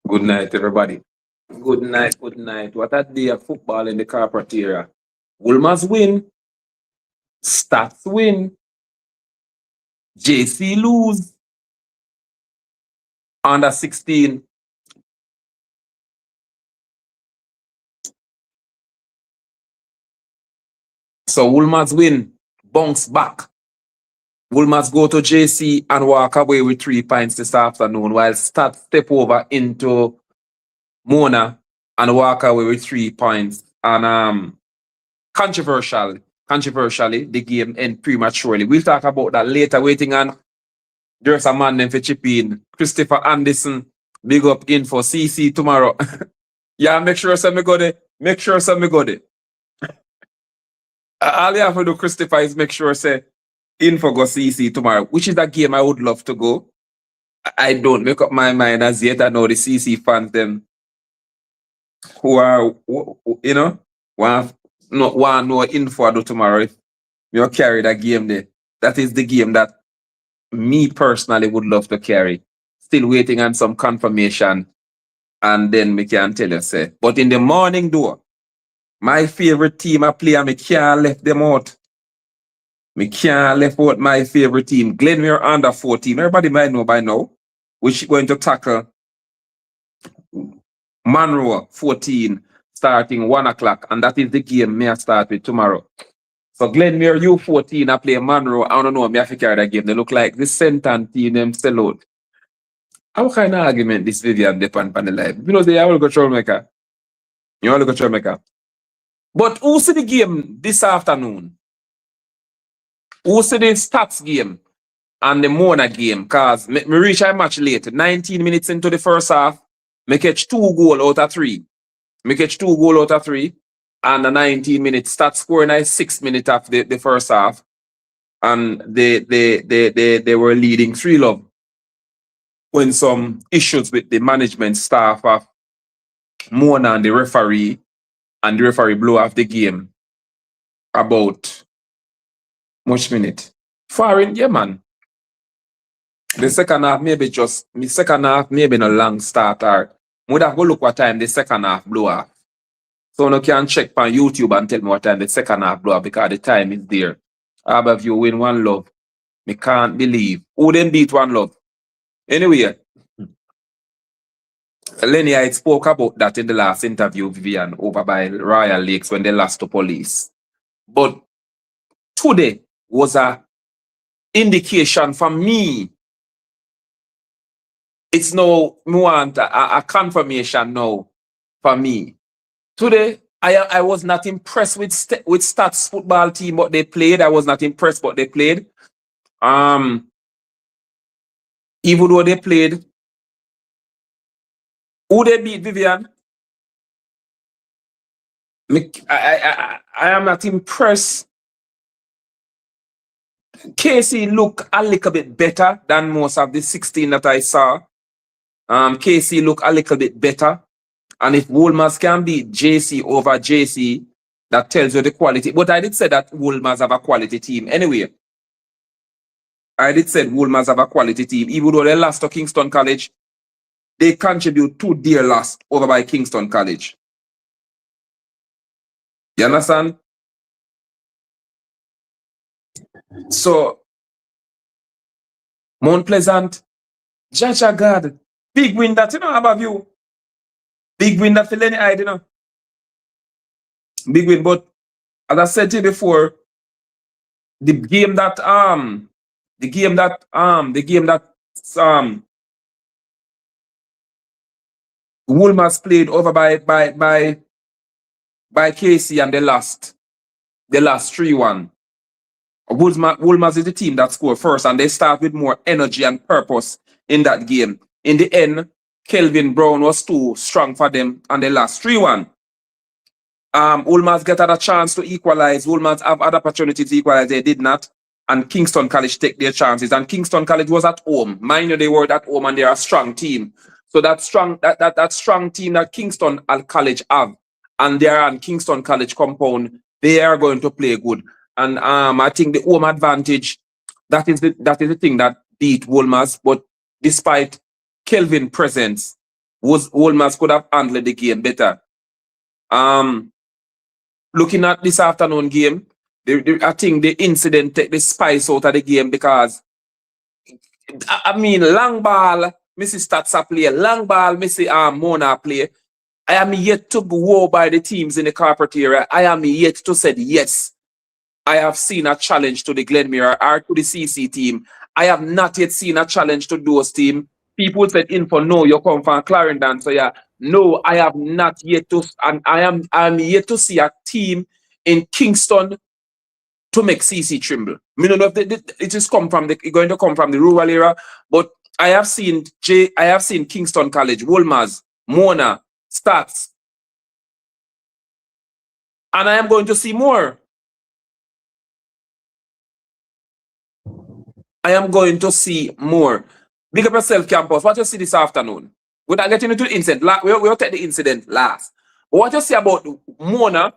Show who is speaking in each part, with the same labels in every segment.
Speaker 1: Good night, everybody. Good night, good night. What a day of football in the corporate area. Wolmer's win, Stats win, JC lose, under 16. So Wolmer's win, bounce back. Wolmer's go to JC and walk away with 3 points this afternoon, while Stats step over into Mona and walk away with 3 points. And controversially, the game end prematurely. We'll talk about that later. Waiting on there's a man named for chip in, Christopher Anderson. Big up in for CC tomorrow. Yeah, make sure some me go there. Make sure some me go there. All you have to do, Christopher, is make sure say in for go CC tomorrow, which is a game I would love to go. I don't make up my mind as yet. I know the CC fans them who are want no info do tomorrow. If you carry that game there, that is the game that me personally would love to carry. Still waiting on some confirmation, and then we can tell you say. But in the morning though, my favorite team I play and me can't left them out. Me can't left out my favorite team, Glenmuir under 14. Everybody might know by now, which going to tackle Monroe 14 starting 1 o'clock, and that is the game me I start with tomorrow. So Glenmuir U14 I play Monroe. I don't know me have to carry that game. They look like the Senton team them sell out. How kind of argument this Vivian depend on the life? You know they all go troublemaker. You all go troublemaker. But who see the game this afternoon? Who see the Stats game and the Mona game? Cause me reach a match late. 19 minutes into the first half. Me catch 2 goals out of 3. Me catch 2 goals out of 3. And the 19 minutes Stats scoring at 6 minutes of the first half. And they were leading 3-0. When some issues with the management staff of Mona and the referee blew off the game about much minute. Foreign, yeah man. The second half maybe no long start or would have go look what time the second half blew off. So you can check on YouTube and tell me what time the second half blew off because the time is there. How about you win 1-0? Me can't believe. Who then beat 1-0? Anyway, Lenny, I spoke about that in the last interview, Vivian, over by Royal Lakes when they lost to Police. But today was a indication for me. It's no want a confirmation now for me. Today, I was not impressed with Stats football team, but they played. I was not impressed, but they played. Even though they played, who they beat, Vivian? I am not impressed. Casey look a little bit better than most of the 16 that I saw. Casey look a little bit better. And if Wolmer's can beat JC over JC, that tells you the quality. But I did say that Wolmer's have a quality team. Anyway, I did say Wolmer's have a quality team. Even though they lost to Kingston College, they contribute to their loss over by Kingston College. You understand? So, Mount Pleasant, Jaja God, big win that, above you. Big win that for Lenny Hyde, Big win, but as I said to you before, the game that Wolmer's played over by KC and they lost 3-1. Wolmer's is the team that scored first and they start with more energy and purpose in that game. In the end, Kelvin Brown was too strong for them and they lost 3-1. Wolmer's get a chance to equalize. Wolmer's have other opportunities to equalize. They did not. And Kingston College take their chances. And Kingston College was at home. Mind you, they were at home and they're a strong team. So that strong team that Kingston College have, and they're on Kingston College compound, they are going to play good. And I think the home advantage, that is the thing that beat Wolmer's. But despite Kelvin presence, Wolmer's could have handled the game better. Looking at this afternoon game, I think the incident take the spice out of the game because I mean long ball, Missy Stats play, long ball, Missy Mona play. I am yet to go by the teams in the corporate area. I am yet to say yes. I have seen a challenge to the Glenmuir or to the CC team. I have not yet seen a challenge to those team. People said info, no, you come from Clarendon. So yeah, no, I have not yet to, and I am yet to see a team in Kingston to make CC tremble. I don't know if it is going to come from the rural area, but I have seen Kingston College, Wolmer's, Mona, Stats, and I am going to see more. I am going to see more. Big up yourself, campus. What you see this afternoon? Without getting into the incident, we'll take the incident last. But what you see about Mona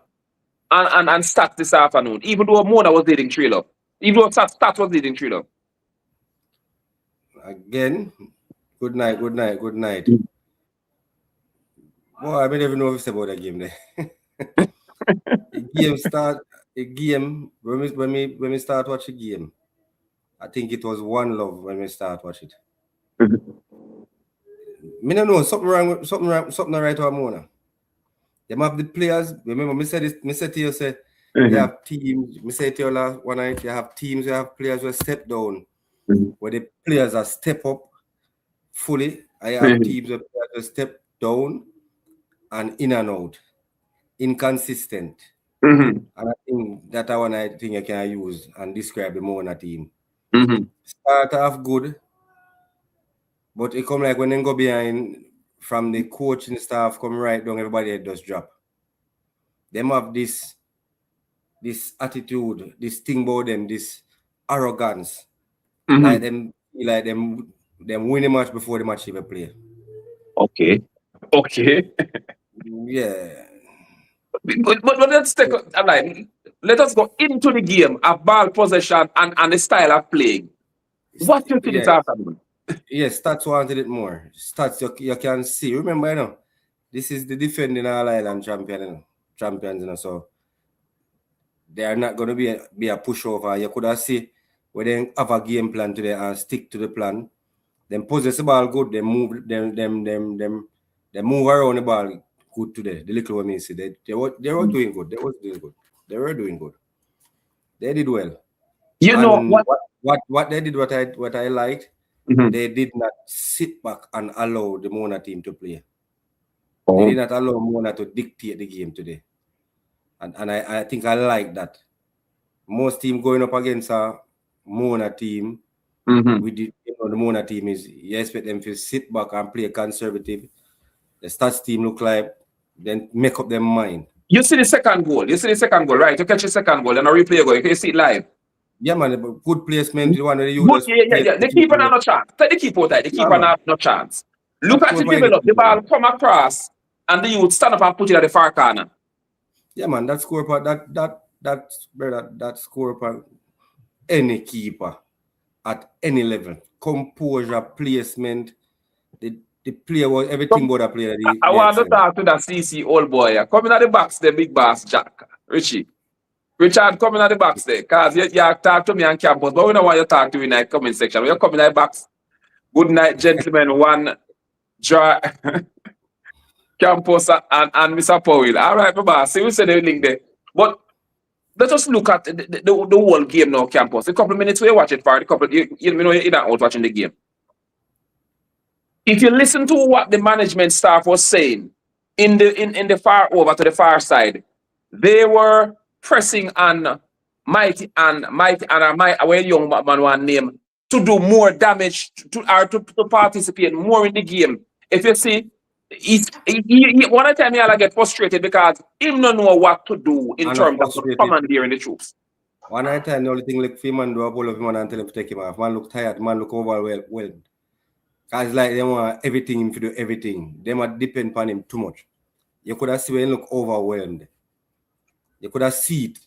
Speaker 1: and Stats this afternoon, even though Mona was leading 3-0, even though Stats was leading 3-0.
Speaker 2: Again, good night. Well, I don't even know if it's about a game there. When we start watching the game, I think it was One Love when we start watching it. Me don't know something wrong right with Mona. Them have the players. Remember, me said to you, say you have teams. Me say to you last one night, you have teams, you have players who step down, where the players are step up fully. I have teams where players step down and in and out, inconsistent. And I think that one I think I can use and describe the Mona team. Start off good, but it come like when they go behind from the coaching staff come right down, everybody does drop. Them have this attitude, this thing about them, this arrogance. Like them win a match before the match even play.
Speaker 1: Okay.
Speaker 2: Yeah.
Speaker 1: But let's take let us go into the game, a ball possession and the style of playing. What you see this afternoon?
Speaker 2: Yes, Stats wanted it more. Stats you can see. Remember, this is the defending All Ireland champions, so they are not going to be a pushover. You could have seen where they have a game plan today and stick to the plan. Them possess the ball good. They move they move around the ball good today. The little women see they were doing good. They were doing good. They did well.
Speaker 1: You know
Speaker 2: what they did, what I liked, they did not sit back and allow the Mona team to play. They did not allow Mona to dictate the game today. And I think I like that. Most team going up against a Mona team, with the Mona team is you expect them to sit back and play conservative. The Stats team look like then make up their mind.
Speaker 1: You see the second goal, right? You catch the second goal and a replay go. You can see it live.
Speaker 2: Yeah, man, good placement. The one that you
Speaker 1: The keeper not no chance. Take the keeper out. The keeper not no chance. Look at the develop. The ball come across and the youth stand up and put it at the far corner.
Speaker 2: Yeah, man, that score part that score part any keeper at any level. Composure, placement, the player was everything about the player.
Speaker 1: I want to talk to that CC old boy. Coming at the box, the big boss Jack. Richard, coming at the box there. Because you talk to me on campus, but we don't want you to talk to me in the comment section. When you come in the box, good night, gentlemen. One draw campus and Mr. Powell. All right, my boss. See, we say the link there. But let's just look at the whole game now, campus. A couple of minutes we watch it for you're not out watching the game. If you listen to what the management staff was saying in the far over to the far side, they were pressing on Mighty and a young man one name to do more damage to participate more in the game. If you see, one time I get frustrated because he don't know what to do in terms of commandeering the troops.
Speaker 2: One time the only thing like man do a pull of him and tell him to take him off. Man look tired, man look overwhelmed. Because like they want everything to do everything. They might depend on him too much. You could have seen him look overwhelmed. You could have seen it.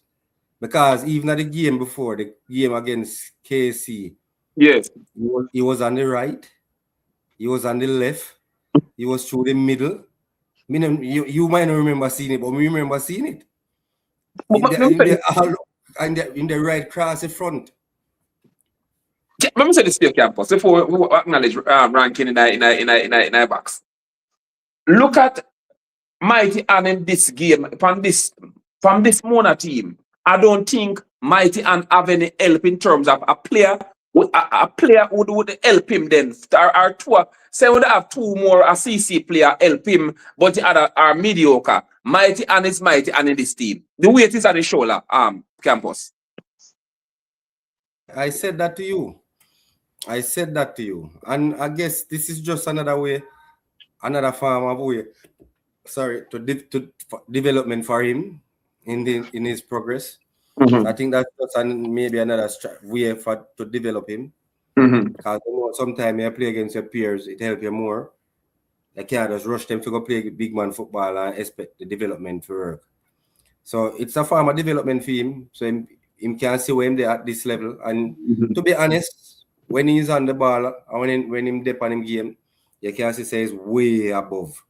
Speaker 2: Because even at the game before, the game against KC,
Speaker 1: yes,
Speaker 2: he was on the right, he was on the left, He was through the middle. You might not remember seeing it, but we remember seeing it. In the right cross in front.
Speaker 1: Let me say this to your campus before we acknowledge ranking in a box. Look at Mighty Ann in this game from this Mona team. I don't think Mighty Ann have any help in terms of a player. A player would help him then. Or two, say would have two more a CC player help him, but the other are mediocre. Mighty Ann is Mighty Ann in this team. The weight is on the shoulder, campus.
Speaker 2: I said that to you. And I guess this is just another way, another form of way. Sorry, to development for him in his progress. So I think that's just maybe another way to develop him. Because sometimes you play against your peers, it helps you more. You can't just rush them to go play big man football and expect the development to work. So it's a form of development for him. So him can see where him at this level. And to be honest, when he's on the ball and when him dip on him game, you can see say he's way above.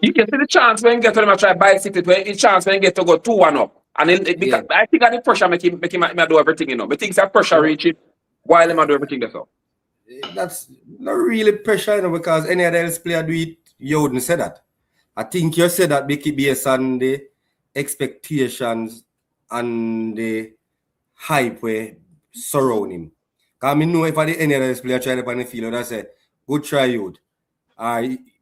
Speaker 1: You can see the chance when he get to him try bicycle, the chance when he get to go 2-1 up. And because I think that the pressure make him do everything, you know. But things that pressure reach it while him do everything that's all.
Speaker 2: That's not really pressure, you know, because any other else player do it, you wouldn't say that. I think you said that based on the expectations and the hype way surround him. Because I know if any other else player try to on the field, I say, good try, youth.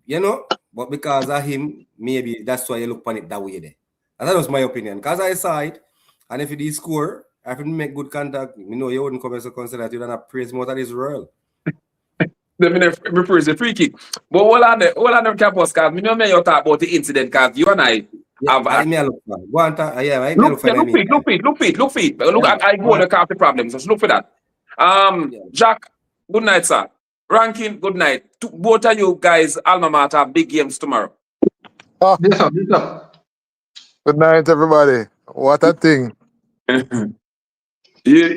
Speaker 2: You know, but because of him, maybe that's why you look upon it that way there. And that was my opinion. Because I saw it, and if he did score, if he make good contact, you know, you wouldn't come as a consider that you don't have praise more than his role.
Speaker 1: Let me praise the free kick. But all on them campus cards, me know me you talk about the incident cards. You and I have
Speaker 2: look fit.
Speaker 1: Look, I go to copy problems. Just look for that. Jack, good night, sir. Ranking, good night. Both of you guys, alma mater, have big games tomorrow.
Speaker 3: Yes, sir. Good night, everybody. What a thing.
Speaker 1: You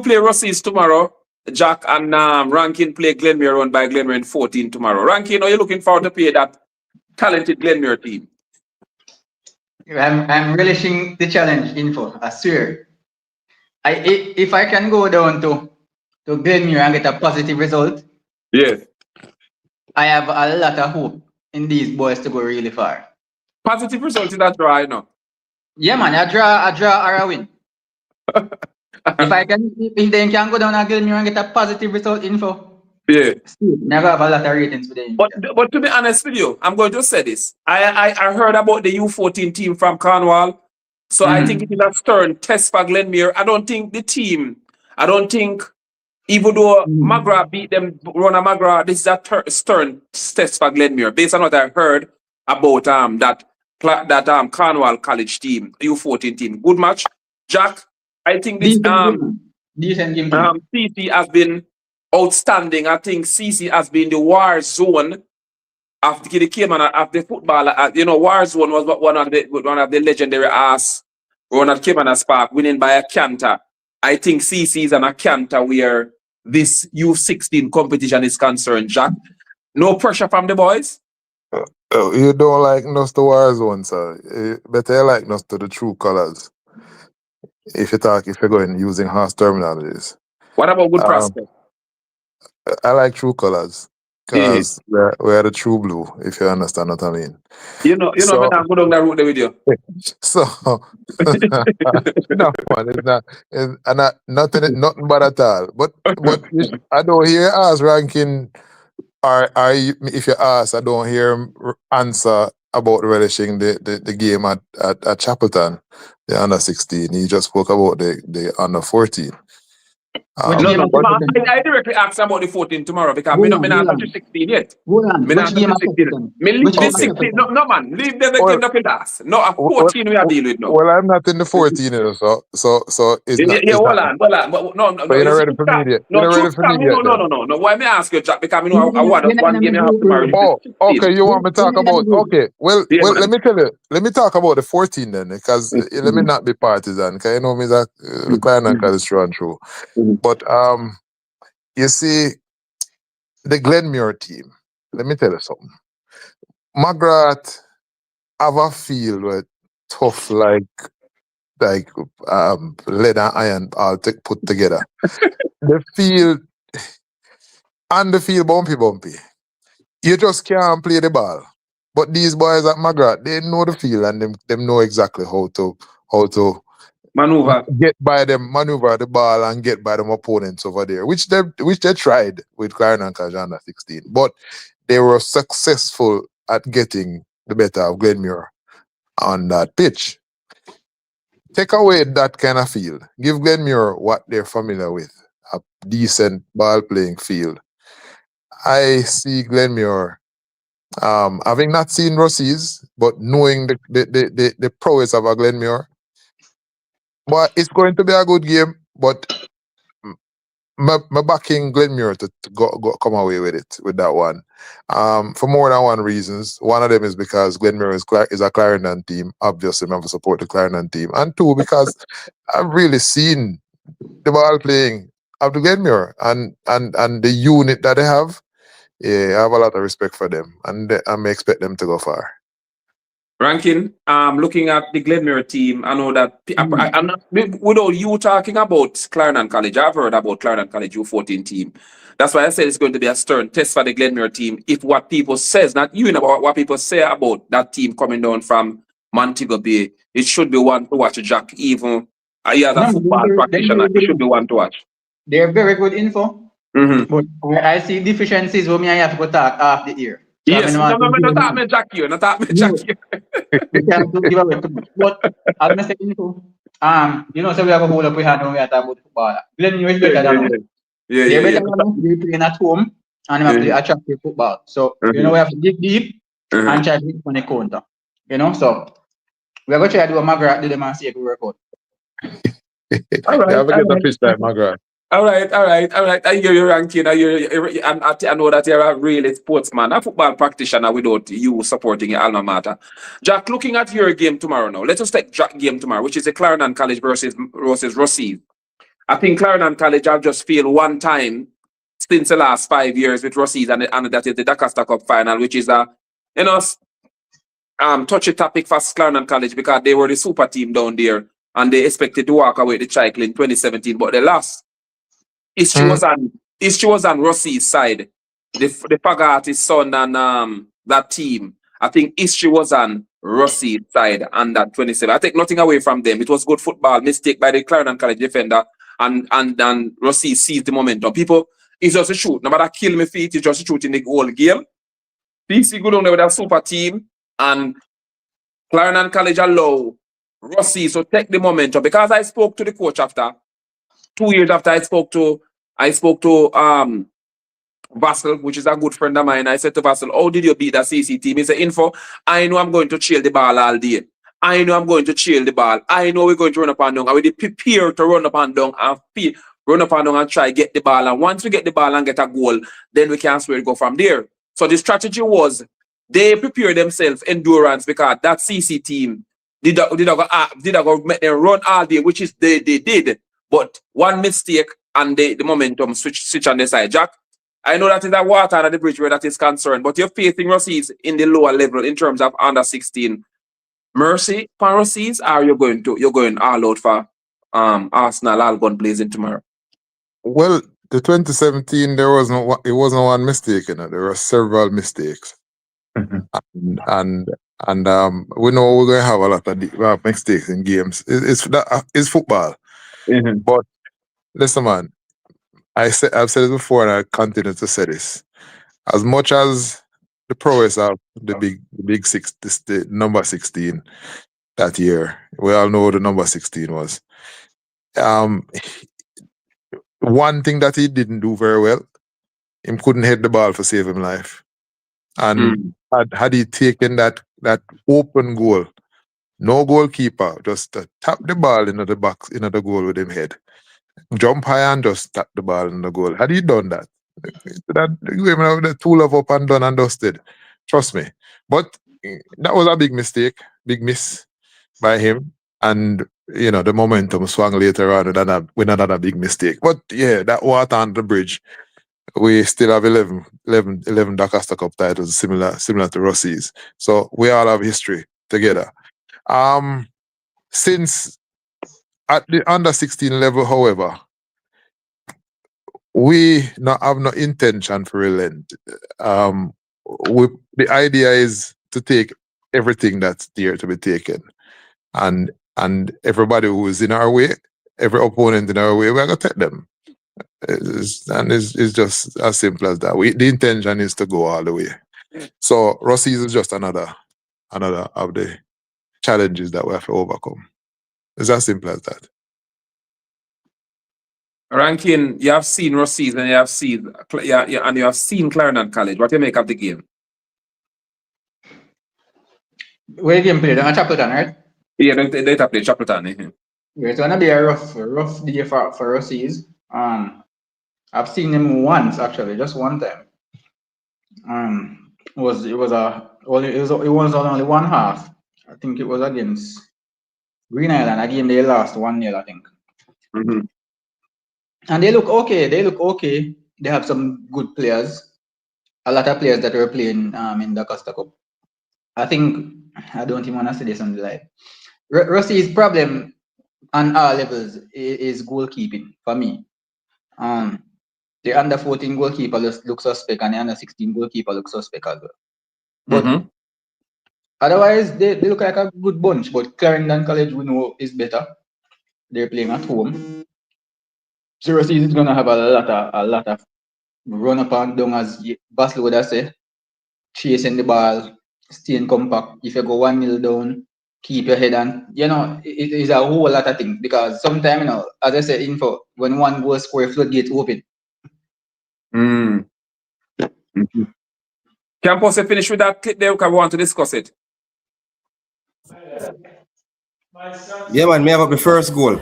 Speaker 1: play Rossies tomorrow. Jack and Rankin play Glenmuir run by Glenmuir in 14 tomorrow. Rankin, are you looking forward to play that talented Glenmuir team?
Speaker 4: I'm relishing the challenge, Info. I swear. If I can go down to Glenmuir and get a positive result,
Speaker 1: yes,
Speaker 4: I have a lot of hope in these boys to go really far.
Speaker 1: Positive result is that draw, you know?
Speaker 4: Yeah, man. A draw or a win. If they can go down and Glenmuir and get a positive result, Info.
Speaker 1: Yeah.
Speaker 4: Never have a lot of ratings for them.
Speaker 1: But to be honest with you, I'm going to say this. I heard about the U14 team from Cornwall. So I think it is a stern test for Glenmuir. I don't think even though McGrath beat them, Rona McGrath, this is a stern test for Glenmuir. Based on what I heard about that Cornwall College team, U14 team. Good match. Jack, I think this
Speaker 4: decent game.
Speaker 1: CC has been outstanding. I think CC has been the war zone of the football. War zone was one of the legendary Ronald Kimanas Park, winning by a canter. I think CC is on a canter where this U16 competition is concerned. Jack, no pressure from the boys.
Speaker 3: You don't like us to war zone, sir. Better you like us to the true colors. If you're going using horse terminologies.
Speaker 1: What about good prospect?
Speaker 3: I like true colors because we're the true blue, if you understand what I mean.
Speaker 1: Me not go down that route with you.
Speaker 3: So no man, it's not nothing but at all. But I don't hear us ranking if you ask, I don't hear him answer about relishing the game at Chapelton, the under 16. He just spoke about the under 14.
Speaker 1: I directly asked about the 14 tomorrow because I'm not touching 16 yet.
Speaker 4: Which game?
Speaker 1: Leave the 16. No, man. Leave the game up in us. No, a 14 we are dealing with now.
Speaker 3: Well, I'm not in the 14, so it's not.
Speaker 1: Hold on. No.
Speaker 3: But you're not ready for me yet.
Speaker 1: No. Why me ask you, Jack? Because I want one game you have tomorrow.
Speaker 3: Oh, okay. You want me to talk about? Okay. Well, let me tell you. Let me talk about the 14 then, because let me not be partisan. Because you know me that Clarendon is true and true. But you see, the Glenmuir team, let me tell you something. McGrath have a field where tough like lead and iron all put together. The field and the field bumpy. You just can't play the ball. But these boys at McGrath, they know the field and them know exactly how to
Speaker 1: Maneuver.
Speaker 3: get by them, maneuver the ball and get by them opponents over there, which they tried with Clarendon College under 16. But they were successful at getting the better of Glenmuir on that pitch. Take away that kind of field. Give Glenmuir what they're familiar with, a decent ball playing field. I see Glenmuir, having not seen Rossies, but knowing the prowess of a Glenmuir. But it's going to be a good game, but my backing Glenmuir to come away with it, with that one. For more than one reasons. One of them is because Glenmuir is a Clarendon team. Obviously, I'm going to support the Clarendon team. And two, because I've really seen the ball playing of the Glenmuir and the unit that they have. Yeah, I have a lot of respect for them, and I may expect them to go far.
Speaker 1: Rankin, looking at the Glenmuir team, I know that I'm not, without you talking about Clarendon College, I've heard about Clarendon College U14 team. That's why I said it's going to be a stern test for the Glenmuir team. If what people says, not you, about what people say about that team coming down from Montego Bay, it should be one to watch, Jack. Even as a football practitioner, it should be one to watch.
Speaker 4: They're very good info.
Speaker 1: Mm-hmm.
Speaker 4: But where I see deficiencies, where me I have to go talk half the year. So
Speaker 1: yes, not talk me Jack here, not talk me Jack here.
Speaker 4: We can't give away too much. But as I said, info, you know, so we have a hold up we had when we are talking about football. Glenmuir is better than us. They're better than us. They're playing at home and they play attractive football. So, you know, we have to dig deep and try to hit on the counter. You know, so we're going to try to do a McGrath, do them and see if we work out.
Speaker 3: All right. Have a good pitch time, McGrath.
Speaker 1: All right. I hear you, Rankin. I know that you're a real sportsman, a football practitioner without you supporting your alma mater. Jack, looking at your game tomorrow now, let us take Jack game tomorrow, which is the Clarendon College versus Rossies. I think Clarendon College have just failed one time since the last 5 years with Rossies, and that is the Dakasta Cup final, which is a touchy topic for Clarendon College because they were the super team down there and they expected to walk away the title in 2017, but they lost. History was on Rossi's side. The Fagati's son and that team. I think history was on Rossi's side and that 27. I take nothing away from them. It was good football, mistake by the Clarendon College defender, and Rossi seized the momentum. People, it's just a shoot. No matter kill me feet, it's just a shoot in the whole game. PC go down there with a super team and Clarendon College allow Rossi to take the momentum. Because I spoke to the coach after 2 years after I spoke to Vassal, which is a good friend of mine. I said to Vassal, how did you beat that CC team? He said, Info, I know I'm going to trail the ball all day. I know I'm going to trail the ball. I know we're going to run up and down. And we prepare to run up and down and try get the ball. And once we get the ball and get a goal, then we can swear to go from there. So the strategy was they prepare themselves endurance because that CC team did go make them run all day, which is they did. But one mistake and the momentum switch on the side. Jack, I know that is a water under the bridge where that is concerned, but you're facing Rossies in the lower level in terms of under 16. Mercy for Rossies, or you're going all out for Arsenal all gun blazing tomorrow?
Speaker 3: Well, the 2017 it wasn't one mistake, you know. There were several mistakes. And we know we're gonna have a lot of mistakes in games. It's football. But listen, man, I've said it before, and I continue to say this. As much as the prowess of the big six, the number 16 that year, we all know the number 16 was. One thing that he didn't do very well, he couldn't hit the ball for save his life. And had he taken that open goal, no goalkeeper, just tap the ball into the box, into the goal with him head. Jump high and just tap the ball in the goal. Had he done that, women have the tool of up and done and dusted. Trust me. But that was a big mistake, big miss by him. And, you know, the momentum swung later on with another big mistake. But yeah, that water on the bridge we still have 11 DaCosta Cup titles, similar to Rossi's. So we all have history together. Since at the under 16 level, however, we not have no intention for relent. The idea is to take everything that's there to be taken, and everybody who is in our way, every opponent in our way, we're gonna take them. It's just as simple as that. The intention is to go all the way. So Rossi's is just another of the challenges that we have to overcome. It's as simple as that.
Speaker 1: Rankin, you have seen Rossi's and you have seen Clarendon College. What do you make of the game?
Speaker 4: Where the game played on Chapelton, right?
Speaker 1: Yeah, they play Chapelton.
Speaker 4: Yeah, it's gonna be a rough day for Rossi's. I've seen them once actually, just one time. It was only one half. I think it was against Green Island. A game they lost 1-0, I think.
Speaker 1: Mm-hmm.
Speaker 4: And they look okay. They have some good players. A lot of players that were playing in the Costa Cup. I think I don't even want to say this on the live. Rossi's problem on all levels is goalkeeping for me. The under 14 goalkeeper looks suspect, and the under 16 goalkeeper looks suspect as well. But otherwise, they look like a good bunch. But Clarendon College, we know, is better. They're playing at home. So Rossi's is gonna have a lot of run up and down, as Basel would have said, chasing the ball, staying compact. If you go 1-0 down, keep your head on. It is a whole lot of things, because sometimes, as I said, when one goal score, floodgates open.
Speaker 1: Campos, finish with that clip there because we want to discuss it.
Speaker 2: Yeah, man, me have up the first goal.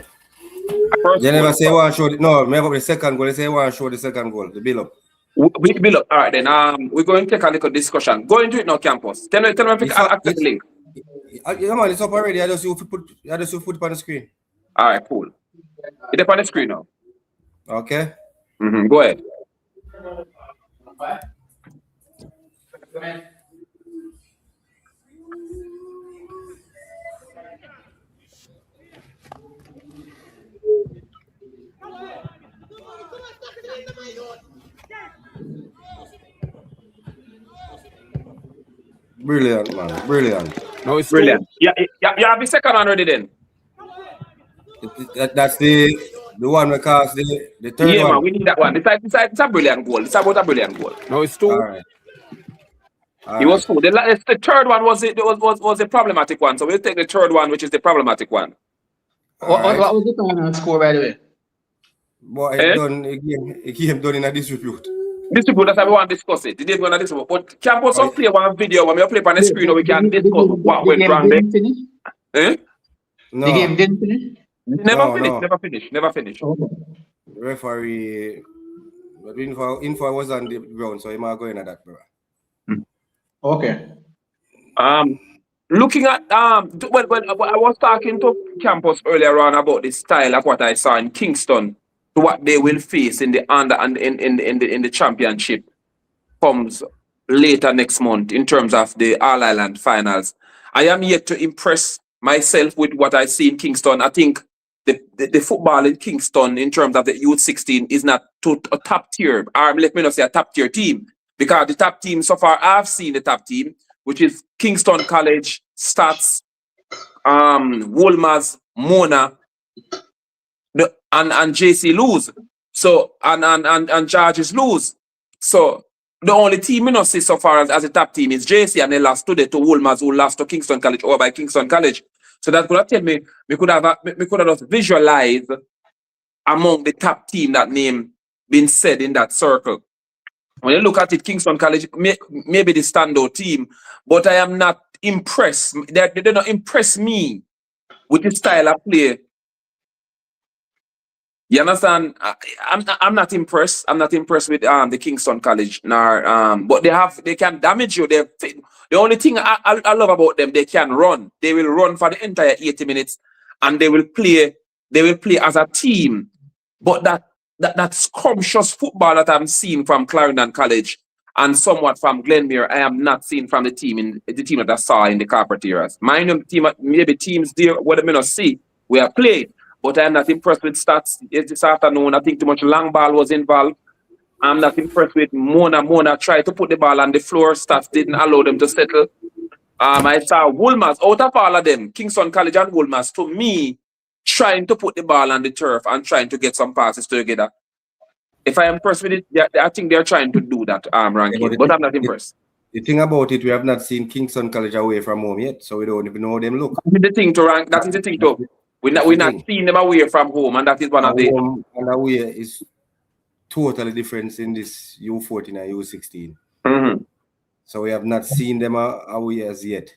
Speaker 2: They never say one show. No, me have up the second goal. They say one show the second goal. The build up.
Speaker 1: We build up. All right, then. We're going to take a little discussion. Go into it now, Campos. Tell me if I click the link.
Speaker 2: Yeah, man, it's up already. I just put it on the screen.
Speaker 1: All right, cool. It's up on the screen now.
Speaker 2: Okay.
Speaker 1: Go ahead.
Speaker 2: Brilliant, man. Brilliant.
Speaker 1: No, it's brilliant. Yeah, you have the second one already then.
Speaker 2: That's the one because the third one.
Speaker 1: Yeah, man, we need that one. It's a brilliant goal. It's about a brilliant goal. No, it's two.
Speaker 2: All right.
Speaker 1: It was two. The third one was a problematic one. So we'll take the third one, which is the problematic one.
Speaker 4: What was the final score, by the way?
Speaker 2: Boy, it came done in a disrepute.
Speaker 1: Disrepute, that's why we want to discuss it. They didn't want to discuss it. But Campos will play one video when we play on the screen, or we can discuss what went wrong there.
Speaker 4: The game didn't finish?
Speaker 1: Never finished.
Speaker 2: Okay. The referee, but info was on the ground, so he might go in at that, bro.
Speaker 4: Okay.
Speaker 1: Looking at when I was talking to Campos earlier on about the style of what I saw in Kingston to what they will face in the under and in the championship comes later next month in terms of the All Ireland finals. I am yet to impress myself with what I see in Kingston. I think the football in Kingston in terms of the youth 16 is not to a top tier, or let me not say a top tier team, because the top team so far I've seen the top team, which is Kingston College, Stats, Wolmer's, Mona, and JC lose. So and George's lose. So the only team we not see so far as a top team is JC, and they lost today to Wolmer's, who lost to Kingston College over by Kingston College. So that could have tell me we could have just visualized among the top team that name being said in that circle. When you look at it, Kingston College maybe the standout team, but I am not impressed. They do not impress me with the style of play. You understand? I'm not impressed. I'm not impressed with the Kingston College, but they can damage you. The only thing I love about them, they can run. They will run for the entire 80 minutes, and they will play as a team. But that scrumptious football that I'm seeing from Clarendon College and somewhat from Glenmuir, I am not seeing from the team that I saw in the Carpetieras. Mind you, maybe teams there, what I may not see, we have played, but I'm not impressed with stats this afternoon. I think too much long ball was involved. I'm not impressed with Mona. Mona tried to put the ball on the floor. Stats didn't allow them to settle. I saw Woolmers, out of all of them, Kingston College and Woolmers, to me, trying to put the ball on the turf and trying to get some passes together. If I am impressed with it, I think they're trying to do that, ranking, but I'm not impressed.
Speaker 2: The thing about it, we have not seen Kingston College away from home yet, so we don't even know how them look.
Speaker 1: That is the thing to rank. That is the thing to. We're not seeing them away from home, and that is one of the.
Speaker 2: Home and away is totally different in this U14 and U16.
Speaker 1: Mm-hmm.
Speaker 2: So we have not seen them away as yet.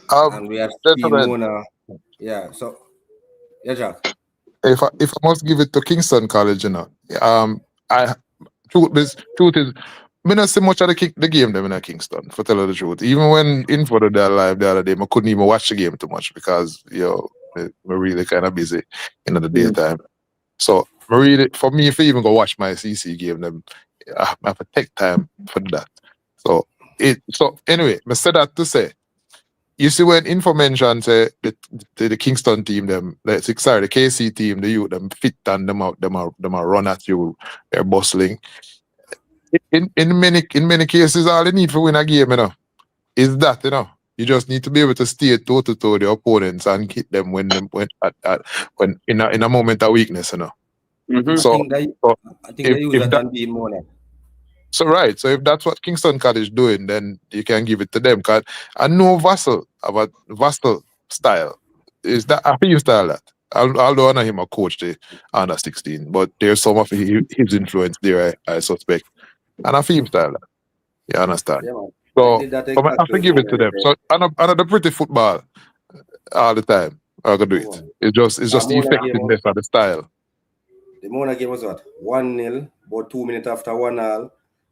Speaker 2: And we have seen Mona. Yeah, so yeah, Jack.
Speaker 3: If I must give it to Kingston College, you know, truth is, I don't see much of the game them in Kingston, for tell you the truth. Even when in for the live the other day, I couldn't even watch the game too much because we're really kind of busy in the daytime. So really, for me, if I even go watch my CC game, then I have to take time for that. So anyway, I said that to say, you see when information say the Kingston team, the KC team, the youth, them fit and them run at you, they're bustling. In many cases, all they need for win a game, is that, you just need to be able to stay toe to toe the opponents and hit them when in a moment of weakness,
Speaker 1: Mm-hmm.
Speaker 3: So
Speaker 2: I think they use that and be more.
Speaker 3: So right, so if that's what Kingston College doing, then you can give it to them. Cause I know Vassal about Vassal style. Is that I feel style that? Although I know him a coach the under 16, but there's some of his influence there, I suspect. And I feel him style that. You understand? Yeah, so I have to give it to them. So another pretty football all the time. I can do it. It's just the effectiveness of the style.
Speaker 2: The Mona game was what? 1-0, about 2 minutes after 1-0,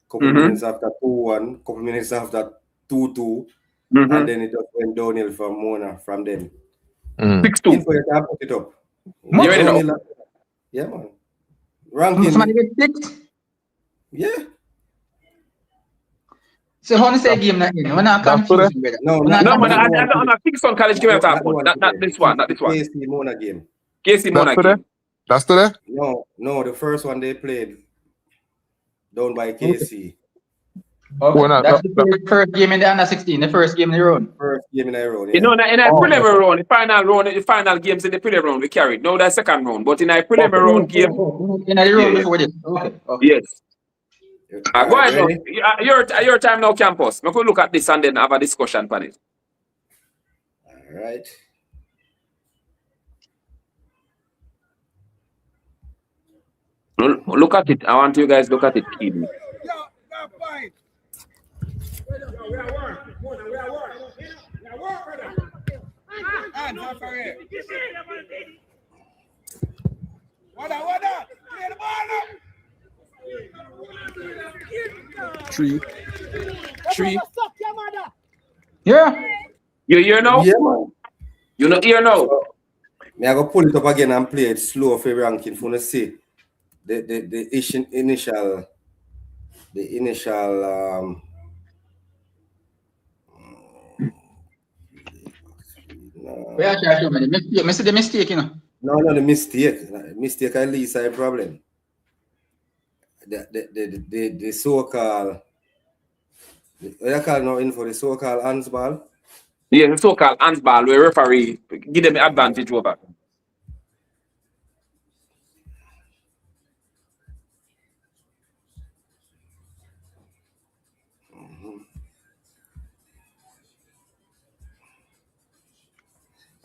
Speaker 2: couple minutes after 2-1, couple minutes after 2-2, and then it just went downhill from Mona from them.
Speaker 1: 6-2.
Speaker 2: Put it up.
Speaker 1: You ready now?
Speaker 2: Yeah, man. Ranking.
Speaker 4: Somebody get 6?
Speaker 2: Yeah.
Speaker 4: So how do you say game that in? We're not confused.
Speaker 2: No,
Speaker 1: I'm a Kingston College game at not this one.
Speaker 2: KC Mona game.
Speaker 1: KC Mona game.
Speaker 3: That's today?
Speaker 2: No, the first one they played down by KC.
Speaker 4: Okay. That's the first game in the under 16, the first game in the round.
Speaker 2: First game in the round.
Speaker 1: Yeah. In a preliminary round, the final games in the preliminary round we carried. No, the second round, but in a preliminary round game.
Speaker 4: In the round before this. Okay.
Speaker 1: Yes. Go ahead now. Your time now, campus. We could look at this and then have a discussion on it.
Speaker 2: All right.
Speaker 1: Look at it. I want you guys look at it, kid.
Speaker 5: Three.
Speaker 4: Yeah.
Speaker 1: You hear now?
Speaker 2: Yeah, man.
Speaker 1: You know hear now?
Speaker 2: Me I go pull it up again and play it slow for ranking for to see the initial
Speaker 4: We are trying to the mistake,
Speaker 2: No, the mistake at least is a problem. The so-called what you call now in for the so-called handsball?
Speaker 1: Yeah, the so-called handsball where referee give them advantage over.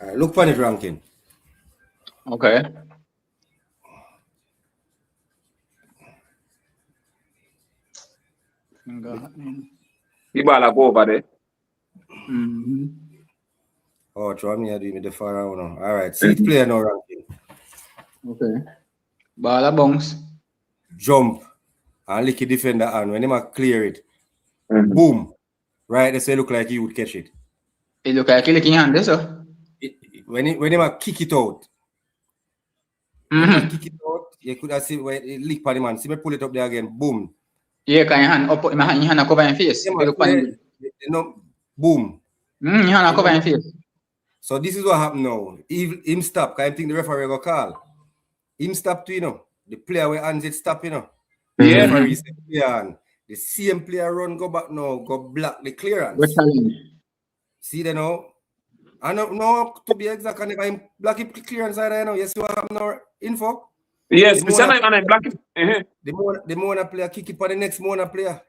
Speaker 2: All right, look for the ranking.
Speaker 4: Okay.
Speaker 1: The ball go over there.
Speaker 2: Oh, try me to do me the far round now. All right, 6th player now ranking.
Speaker 4: Okay. Ball a bounce.
Speaker 2: Jump and lick the defender and when he clear it, boom. Right, they say look like he would catch it.
Speaker 4: It look like he licking hand, so.
Speaker 2: When he kick it out, kick it out, you could have seen where it leak on the man. See me pull it up there again. Boom.
Speaker 4: Yeah, can your hand up, your hand cover your face.
Speaker 2: Yeah, man, boom.
Speaker 4: Your hand cover your face.
Speaker 2: So this is what happened now. Him stop, because I think the referee go call. Him stop too, you know. The player where hands it stop, you know.
Speaker 1: Yeah.
Speaker 2: The referee say clear. The same player run, go back now, go block the clearance.
Speaker 4: What challenge?
Speaker 2: See they know. I don't know to be exact, and if I'm black it clearance side, I know. You see what happened now? Info?
Speaker 1: Yes,
Speaker 2: The Mona-
Speaker 1: and I'm black.
Speaker 2: The Mona player kick it for the next Mona player.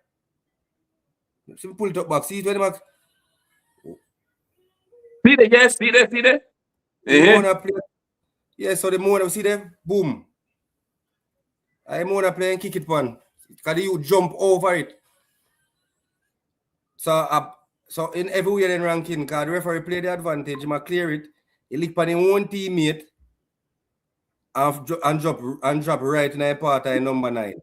Speaker 2: See me pull it up back. See it when the back.
Speaker 1: See there, yes, see there.
Speaker 2: The Mona player. Yeah, so the Mona, see there? Boom. I Mona player and kick it one. Because you jump over it. So in every way in ranking, because the referee play the advantage, he might clear it. He look for his own teammate and drop right in the part of number 9.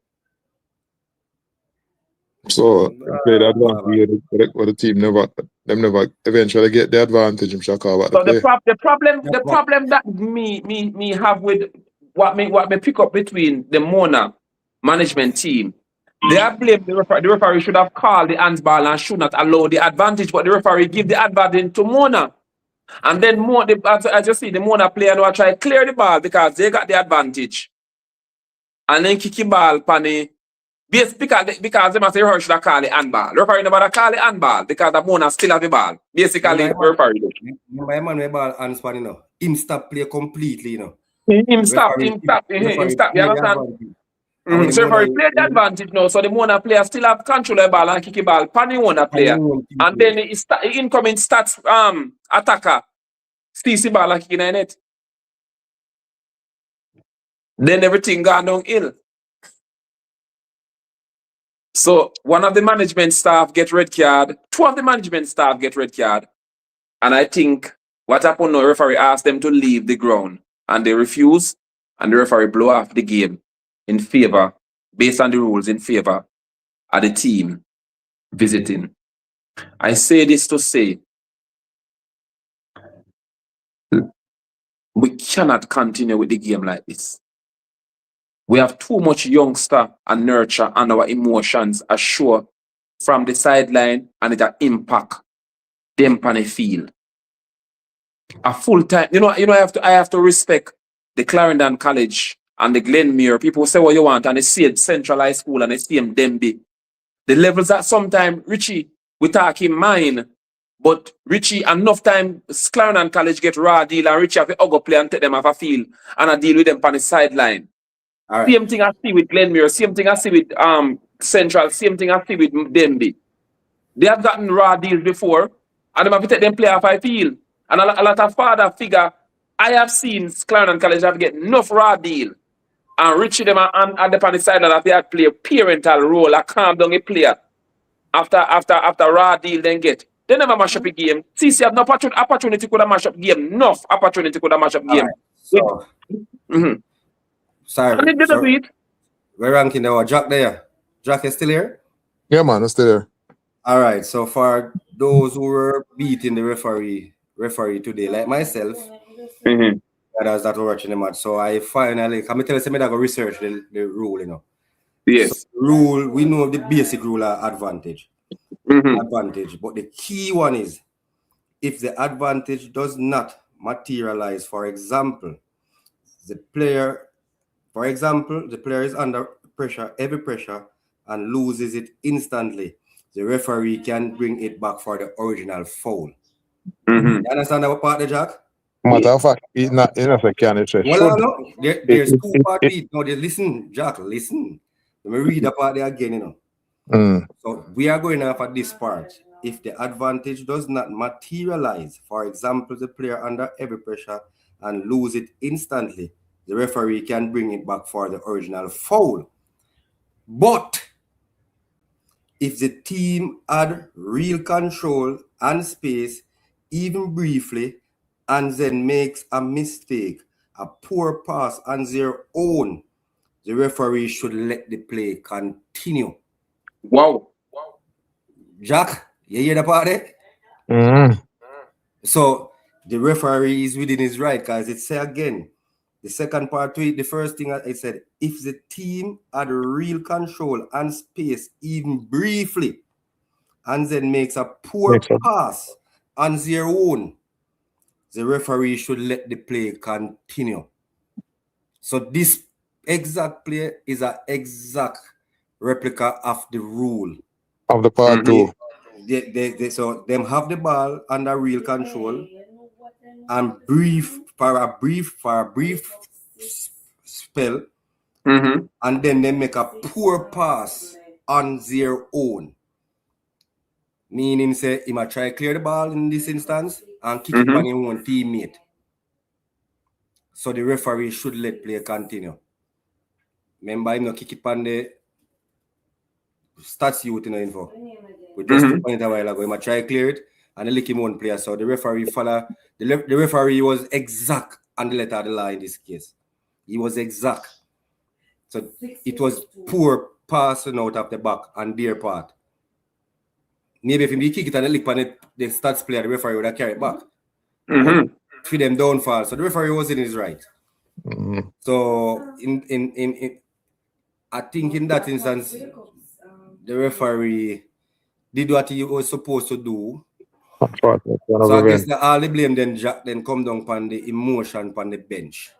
Speaker 3: So play the advantage, but the team never eventually get the advantage. I'm sure about
Speaker 1: So
Speaker 3: the play.
Speaker 1: the problem that me have with what me pick up between the Mona management team, they are blame the referee. The referee should have called the handball and should not allow the advantage, but the referee give the advantage to Mona. And then as you see, the Mona player now try to clear the ball because they got the advantage. And then kick the ball panny. Because they must say the referee should have called the handball. The referee never call the handball because the Mona still have the ball. Basically, the referee.
Speaker 2: My man we ball hands pan, you know. Him stop play completely, you know.
Speaker 1: Him stop. You understand? So referee play the advantage now. So the Mona player still have control of the ball and kick the ball. Panny Mona player. And then the incoming stats attacker steals the ball and kick in the net. Then everything gone downhill. So one of the management staff get red card. 2 of the management staff get red card. And I think what happened now, referee asked them to leave the ground. And they refuse. And the referee blow off the game in favor, based on the rules, in favor of the team visiting. I say this to say, we cannot continue with the game like this. We have too much youngster and nurture and our emotions are sure from the sideline and it impact them on the field. A full time, I have to respect the Clarendon College and the Glenmuir. People say what you want and they see it centralized school and they see them Denby. The levels that sometimes Richie, we talk him mine, but Richie enough time Clarendon College get raw deal and Richie have to go play and take them off a field and I deal with them on the sideline. Right. Same thing I see with Glenmuir, same thing I see with Central, same thing I see with Denby. They have gotten raw deals before and they have to take them play off a field. And a lot of father figure, I have seen Clarendon College have get enough raw deal. And Richie them and the on the side that they had play a parental role, a calm down a player. After raw deal then get. They never mash up a game. CC have no opportunity could have mash up game. Enough opportunity could have mash up game.
Speaker 2: Right. So, sorry. We're ranking now. Jack there. Jack is still here?
Speaker 3: Yeah, man, I'm still here.
Speaker 2: All right. So for those who were beating the referee today, like myself, others that were watching the match. So I finally, I'm tell you, I go research the rule, you know.
Speaker 1: Yes.
Speaker 2: So rule, we know the basic rule are advantage. Advantage. But the key one is if the advantage does not materialize, for example, the player is under pressure, heavy pressure, and loses it instantly. The referee can bring it back for the original foul. You understand that part there, Jack?
Speaker 3: Matter of fact, it's not a can it
Speaker 2: well, no, there's 2 parts. No, listen, Jack, listen. Let me read the part there again, you know. So we are going off at this part. If the advantage does not materialize, for example, the player under heavy pressure and lose it instantly, the referee can bring it back for the original foul. But if the team had real control and space, even briefly, and then makes a mistake, a poor pass on their own, the referee should let the play continue.
Speaker 1: Wow.
Speaker 2: Jack, you hear the part there? So the referee is within his right, because it say again, The second part to it, the first thing I said, if the team had real control and space, even briefly, and then makes a poor pass on their own, the referee should let the play continue. So this exact play is an exact replica of the rule.
Speaker 3: Of the part two.
Speaker 2: So them have the ball under real control and for a brief spell, and then they make a poor pass on their own. Meaning, say, he might try to clear the ball in this instance and kick it on his own teammate. So the referee should let play continue. Remember, him not kick it on the stats youth in the info. We just took it a while ago. He might try to clear it and they lick him one player. So the referee follow. The referee was exact on the letter of the law in this case. He was exact. So it was poor passing out of the back on their part. Maybe if he kick it and they lick on the stats player, the referee would have carried it back. For them downfall. So the referee was in his right. So in I think in that instance, the referee did what he was supposed to do. So I guess all the blame then come down upon the emotion upon the bench.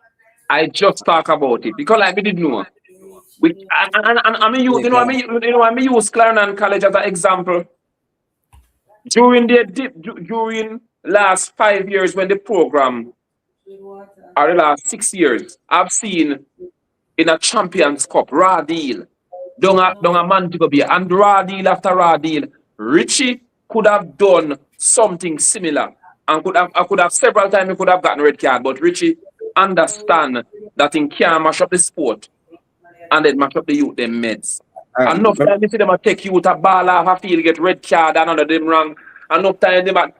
Speaker 1: I just talk about it because I didn't know. I mean, use Clarendon College as an example. During last 5 years when the program, or the last 6 years, I've seen in a Champions Cup, raw deal, don't a man to go be, and raw deal after raw deal, Richie could have done something similar and could have several times he could have gotten red card, but Richie understand that he can't mash up the sport and then mash up the youth, them meds. Enough time you see them take you to a ball off a field, get red card and under them wrong. Enough time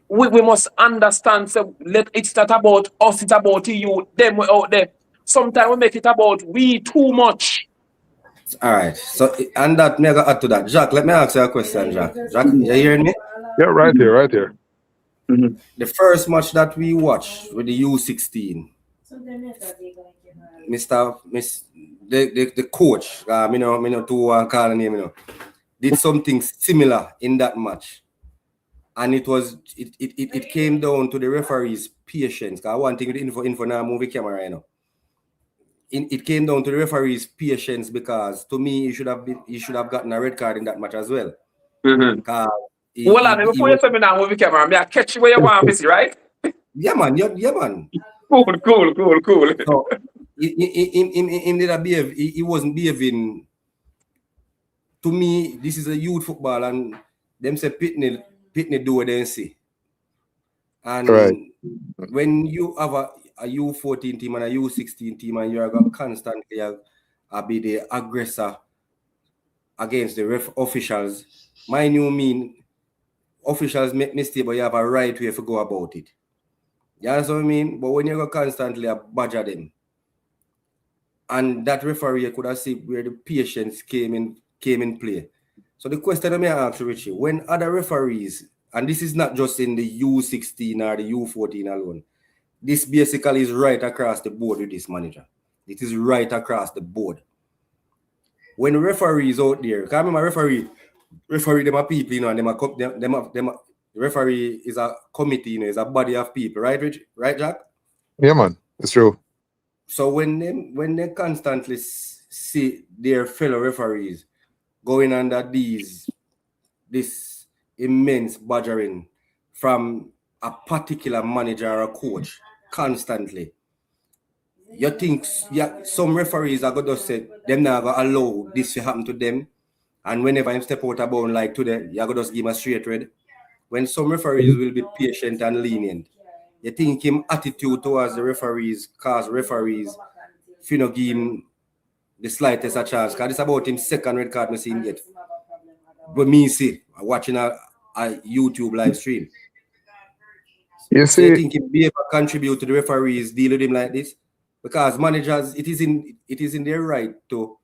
Speaker 1: we must understand, so it's not about us, it's about you, them out there. Sometimes we make it about we too much.
Speaker 2: All right. So, and that, may I add to that. Jack, let me ask you a question, Jack. Jack, you hearing me?
Speaker 3: Yeah, right here.
Speaker 2: The first match that we watched with the U16, the coach, me no to call the name, did something similar in that match. And it came down to the referee's patience. I want to take the info now, movie camera right now. It came down to the referee's patience because to me he should have gotten a red card in that match as well.
Speaker 1: Before you tell me now movie camera, I catch you where you want to see, right?
Speaker 2: Yeah man.
Speaker 1: Cool.
Speaker 2: So he wasn't behaving. To me, this is a youth football and them say Pitney do what they see. And when you have a U14 team and a U16 team and you're going to constantly be the aggressor against the officials, mind you mean officials make mistakes, but you have a right way to go about it. You understand what I mean? But when you go constantly badger them, and that referee could have seen where the patience came in play. So the question I may ask you, Richie, when other referees, and this is not just in the U16 or the U14 alone, this basically is right across the board with this manager. It is right across the board. When referees out there, because I remember referee them are people, you know, and them referee is a committee, you know, is a body of people, right, Rich? Right, Jack? Yeah,
Speaker 3: man, it's true.
Speaker 2: So when they constantly see their fellow referees going under this immense badgering from a particular manager or a coach constantly, you think some referees are going to say them not going to allow this to happen to them, and whenever I step out of bound like today, you're going to just give him a straight red. When some referees will be patient and lenient, you think him attitude towards the referees cause referees if you know give him the slightest a chance, because it's about him second red card I see him get. But me see watching a YouTube live stream.
Speaker 3: You see,
Speaker 2: you think him be able to contribute to the referees deal with him like this? Because managers, it is in their right to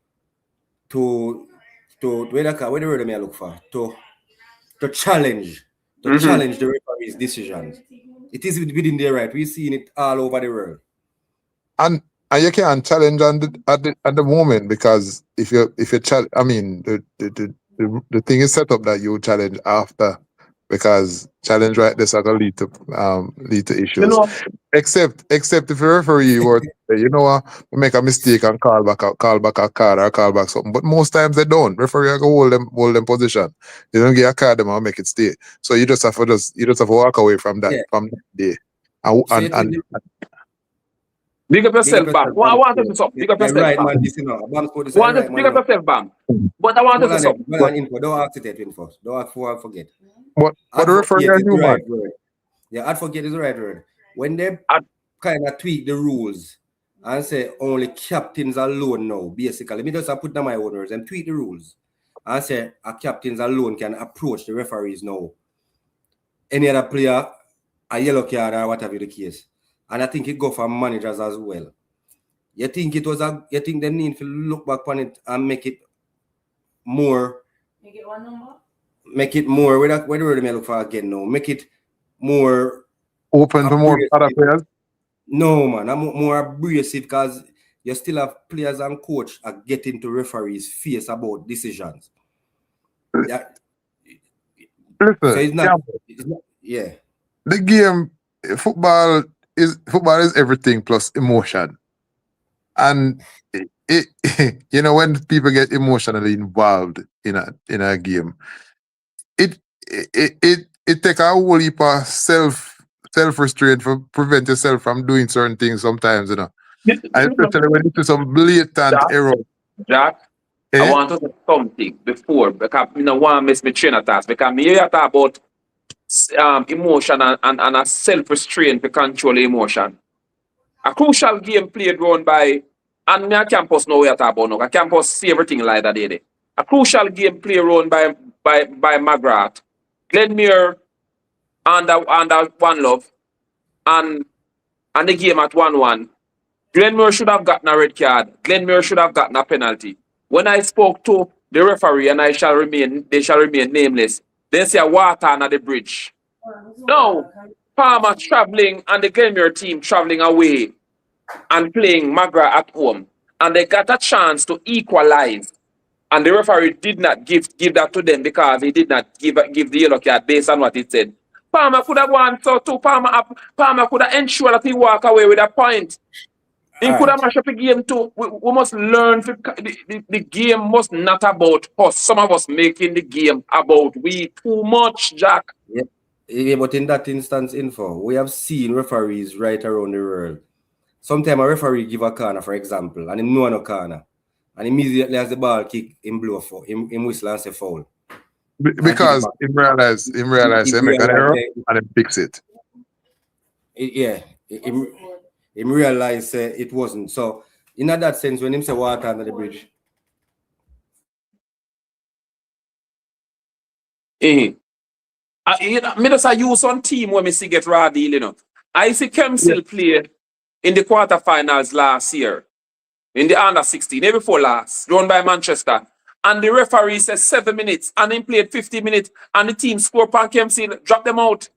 Speaker 2: where the word I may look for to challenge the referees' decisions. It is within their right. We've seen it all over the world.
Speaker 3: and you can't challenge at the moment, because if you challenge, I mean, the thing is set up that you challenge after, because challenge right this are gonna lead to issues. Except if the referee were to say, you know what, we make a mistake and call back a card or call back something. But most times they don't. Referee are gonna hold them position. They don't get a card them and make it stay. So you just have to walk away from that day. And
Speaker 1: Big up yourself, Bam. I want to stop. Big up yourself,
Speaker 2: right,
Speaker 1: Bam.
Speaker 2: man. This, you know, Bam scored this
Speaker 1: Want
Speaker 2: right,
Speaker 1: to
Speaker 2: man.
Speaker 1: big up yourself, Bam. But I want to stop.
Speaker 2: Don't ask it in first. Don't ask for forget.
Speaker 3: What the referee are new, man?
Speaker 2: Yeah, advocate is the right word. When they kind of tweak the rules and say only captains alone now, basically, me just put down my own words and tweak the rules and say captains alone can approach the referees now. Any other player, a yellow card or whatever the case. And I think it go for managers as well. You think they need to look back on it and make it more. Make it one number? Make it more. Where the word may look for again now. Make it more
Speaker 3: open to more other players.
Speaker 2: No, man, I'm more abrasive, because you still have players and coach are getting to referees' face about decisions. Yeah.
Speaker 3: Listen,
Speaker 2: so it's not, yeah.
Speaker 3: The game, football is everything plus emotion. And it you know, when people get emotionally involved in a game, it take a whole heap of self-restraint to prevent yourself from doing certain things sometimes, you know. And especially when it's some blatant error.
Speaker 1: Jack, I want to say something before, because I don't want to miss my train of thoughts, because me here talk about emotion and a self-restraint to control emotion. A crucial game played run by, and me a campus now we are talking about now, a campus see everything like that day. A crucial game play run by Magrat, Glenmuir under one love, and the game at 1-1. Glenmuir should have gotten a red card. Glenmuir should have gotten a penalty. When I spoke to the referee, and they shall remain nameless, they say water under the bridge. No, Palmer traveling and the Glenmuir team traveling away and playing Magra at home, and they got a chance to equalize. And the referee did not give that to them, because he did not give the yellow card based on what he said. Palmer could have won, so too. Palmer could have ensured that he walk away with a point. He could have mashed up the game too. We must learn the game must not about us. Some of us making the game about we too much, Jack.
Speaker 2: Yeah, but in that instance, we have seen referees right around the world. Sometimes a referee give a corner, for example, and he know no corner, and immediately as the ball kick, him blow for him whistle and say foul.
Speaker 3: Because he realize he make an error and then fix it.
Speaker 2: He realized it wasn't. So in that sense, when him say water under the bridge.
Speaker 1: Me just use one team when me see get raw deal, you know. I see Kemsil play in the quarterfinals last year, in the under 16, day before last, run by Manchester. And the referee says 7 minutes, and he played 50 minutes, and the team scored pan Kemsil, drop them out.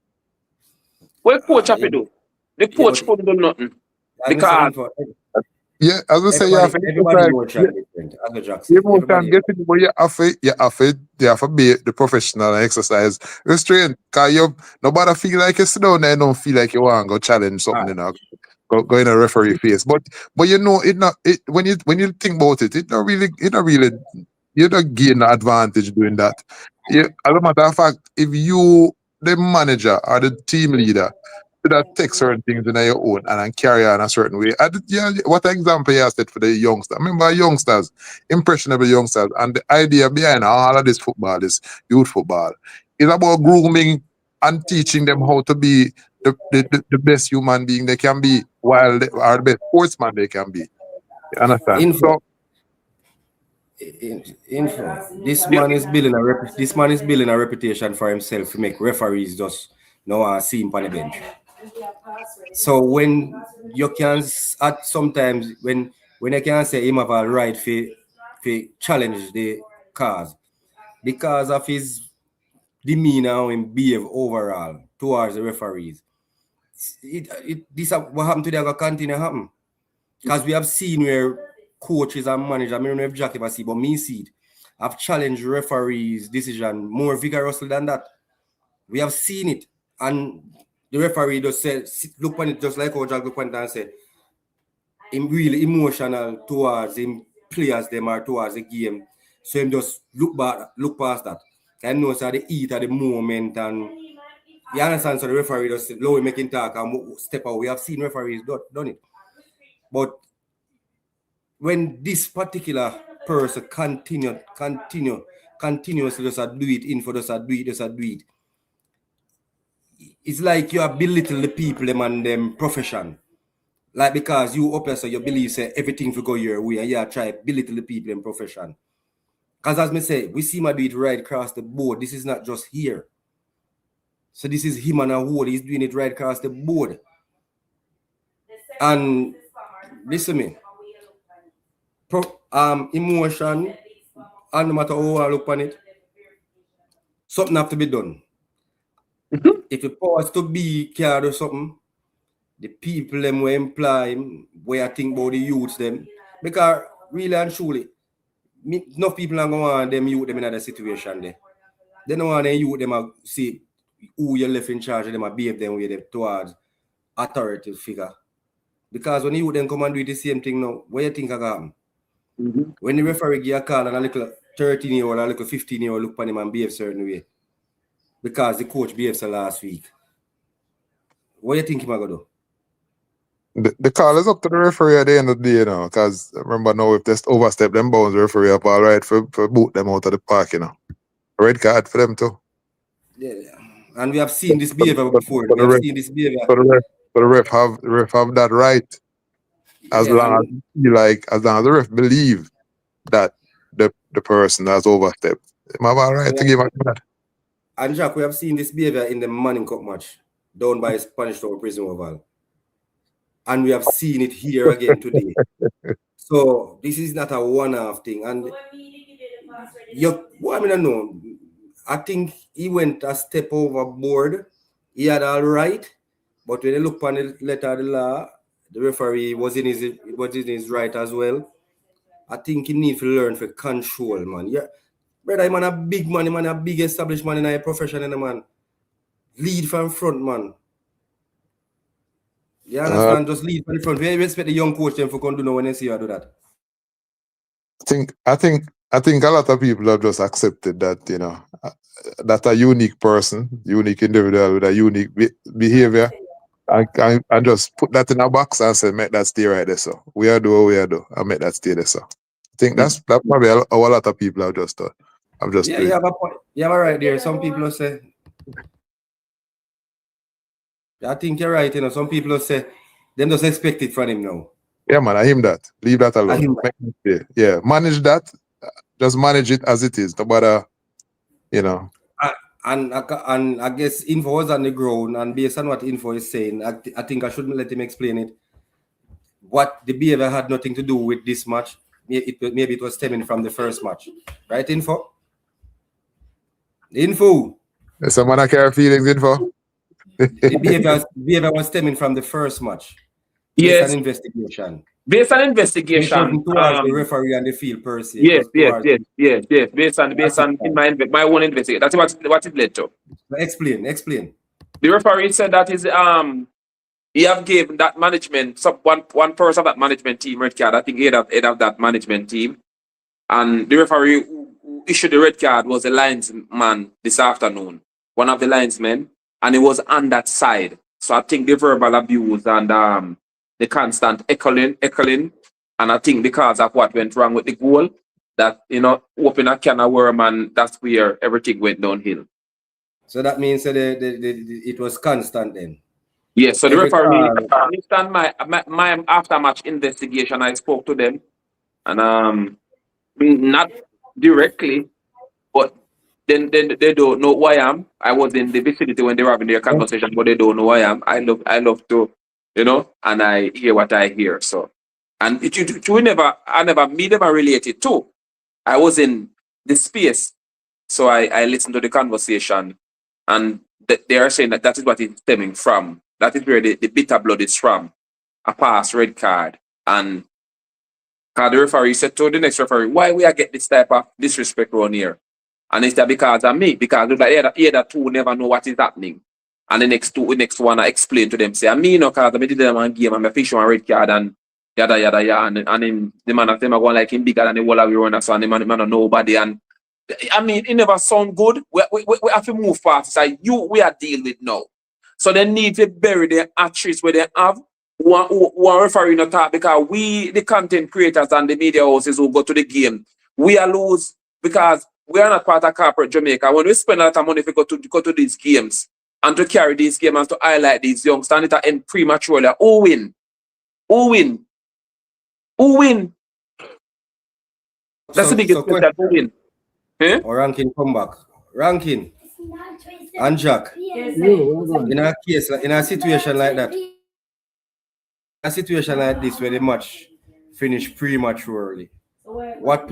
Speaker 1: What coach have to do? The coach couldn't do nothing. Because
Speaker 3: as I say,
Speaker 2: everybody emotion different. As a Jackson,
Speaker 3: emotion get it, but you have to be the professional and exercise restraint. Because nobody feel like you sit down there and don't feel like you want to go challenge something, you know, go in a referee face. But you know, when you think about it, it not really you don't gain the advantage doing that. As a matter of fact, if you, the manager or the team leader, that take certain things in your own and carry on a certain way. What example you said for the youngsters? Remember, youngsters, impressionable youngsters, and the idea behind all of this football, this youth football, is about grooming and teaching them how to be the best human being they can be, while they are the best sportsman they can be. You understand?
Speaker 2: This man is building a reputation for himself to make referees just see him on the bench. So when you can sometimes when you can say him have a right to challenge the cause because of his demeanor and behave overall towards the referees. This what happened today going to continue happen. Because we have seen where coaches and managers, I don't know if Jack ever see, but me see it, have challenged referees' decision more vigorously than that. We have seen it. And the referee just said, look on it just like how Jack look on it and said, him really emotional towards him players them are towards the game. So him just look past that. I know so the heat at the moment and you understand, so the referee just low him making talk and step out. We have seen referees done it. But when this particular person continuously just do it, it's like you are belittle the people them and them profession. Like because you up here, so you believe say everything will go your way and you try belittle the people in profession. Because as me say, we see my do it right across the board. This is not just here. So this is him and a whole. He's doing it right across the board. And listen me. Emotion, and no matter how I look on it, something have to be done. If you pause to be care or something, the people them will imply where I think about the youths them. Because really and truly, enough people are going to want them youth them in that situation there. They don't want them youth them see who you left in charge of them and behave them with them towards authority figure. Because when you then come and do the same thing now, what you think I got happen? When the referee give a call and a little 13-year-old or a little 15-year-old look at him and behave a certain way because the coach behaved so last week, what do you think he's going to do?
Speaker 3: The call is up to the referee at the end of the day, you know, because remember now if they overstep them bounds, the referee up all right for boot them out of the park, you know. Red card for them too.
Speaker 2: Yeah. And we have seen this behavior before. We have seen this behavior.
Speaker 3: So the ref have that right. As long as the ref believe that the person has overstepped. They have a right to give a that.
Speaker 2: And Jack, we have seen this behavior in the Manning Cup match down by Spanish Town Prison Oval. And we have seen it here again today. So this is not a one-off thing. And what I mean, I know, I think he went a step overboard. He had all right, but when you look on the letter of the law, the referee was in his right as well. I think he needs to learn for control, man. Yeah, brother, man, a big man, man, a big established man in a profession, man. Lead from front, man. You understand? Just lead from the front. We respect the young coach them for going to do when they see you do that.
Speaker 3: I think a lot of people have just accepted that, you know, that a unique person, unique individual with a unique behavior, and just put that in a box and say, make that stay right there, so. We are do what we are do, and make that stay there, so. I think that's probably how a lot of people have just done.
Speaker 2: Yeah, you have a point. You have a right there. Some people will say, I think you're right, you know. Some people will say, them just expect it from him now.
Speaker 3: Yeah, man, I him that. Leave that alone. Yeah, manage that. Just manage it as it is. No matter, you know.
Speaker 2: And I guess info was on the ground, and based on what info is saying, I think I shouldn't let him explain it. What the behavior had nothing to do with this match. Maybe it was stemming from the first match. Right, info? Info.
Speaker 3: Someone care feelings, info?
Speaker 2: The behavior was stemming from the first match.
Speaker 1: Yes.
Speaker 2: Based on investigation.
Speaker 1: Based on investigation.
Speaker 2: Towards the referee and the field per se.
Speaker 1: Yes. Based on my own investigation. That's what it led to.
Speaker 2: Explain.
Speaker 1: The referee said that he have given that management, one person of that management team red card. I think head of that management team. And the referee who issued the red card was a linesman this afternoon. One of the linesmen. And it was on that side. So I think the verbal abuse and the constant echoing. And I think because of what went wrong with the goal, that, you know, open a can of worm, and that's where everything went downhill. So
Speaker 2: that means that it was constant then?
Speaker 1: Yes, so the referee, based on my after-match investigation, I spoke to them. And not directly, but then they don't know who I am. I was in the vicinity when they were having their conversation, but they don't know who I am. I love to, you know, and I hear what I hear. So, and I never related to. I was in the space, so I listened to the conversation, and they are saying that is what it's stemming from. That is where the bitter blood is from. A past red card, And because the referee said to the next referee, why we are get this type of disrespect around here? And it's because of me, because like either two never know what is happening. And the next one I explain to them, say, I mean, no, because I did them one game and I fish one red card and yada yada yada. And then the man of them are going like him bigger than the wall of runner, so and the man of nobody. And I mean, it never sound good. We have to move past. It's like we are dealing with now. So they need to bury their actress where they have one referee not talk, because we, the content creators and the media houses who go to the game, we are lose because we are not part of corporate Jamaica. When we spend a lot of money to go to these games and to carry these games and to highlight these youngsters, and it end prematurely. Who win? Who win? Who win? That's the biggest question. Who win? Eh?
Speaker 2: Or Rankin come back. Rankin and Jack. In a situation like that, a situation like this where the match finished prematurely, what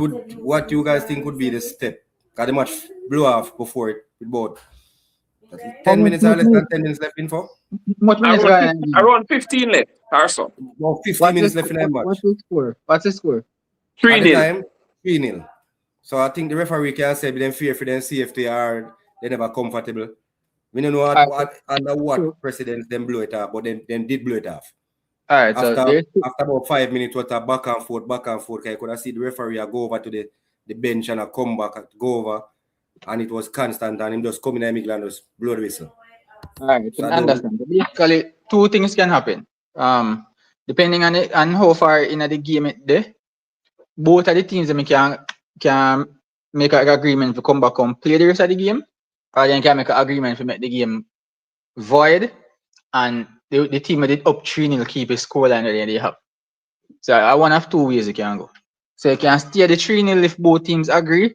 Speaker 2: you guys think would be the step? Because the match blew off before it both. 10 minutes or less than 10 minutes left in for?
Speaker 1: Around 15 left, or so.
Speaker 2: No, 15 minutes left in the match.
Speaker 4: What's the score?
Speaker 1: 3-0.
Speaker 2: 3-0. So I think the referee can say them fear for them safety or they never comfortable. We don't know under what precedence them blow it off, but then did blow it off.
Speaker 4: All right,
Speaker 2: after about 5 minutes, what a back and forth, I could have seen the referee go over to the bench and come back and go over, and it was constant, and him just coming in the middle and just blow the whistle.
Speaker 4: All right, so I understand. Basically, two things can happen. Depending on how far in the game it is, both of the teams can make an agreement to come back and play the rest of the game, or they can make an agreement to make the game void, and the team that did up 3-0 keep a scoreline that they have. So I one of two ways you can go. So you can stay the 3-0 if both teams agree,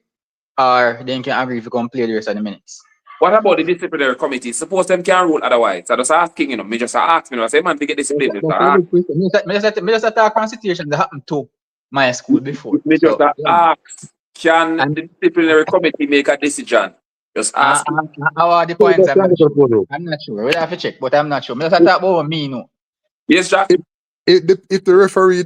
Speaker 4: or then you can agree if you come play the rest of the minutes.
Speaker 1: What about the disciplinary committee? Suppose them can't rule otherwise. I just asking, me just ask me, I say, man, to get disciplined.
Speaker 4: Me just attack on situation that happened to my school before.
Speaker 1: Me just ask, can the disciplinary committee make a decision? Just ask.
Speaker 4: How are the points? I'm not sure. We'll have to check, but I'm not sure. Me just talk about me, no.
Speaker 1: Yes, Jack.
Speaker 3: If the referee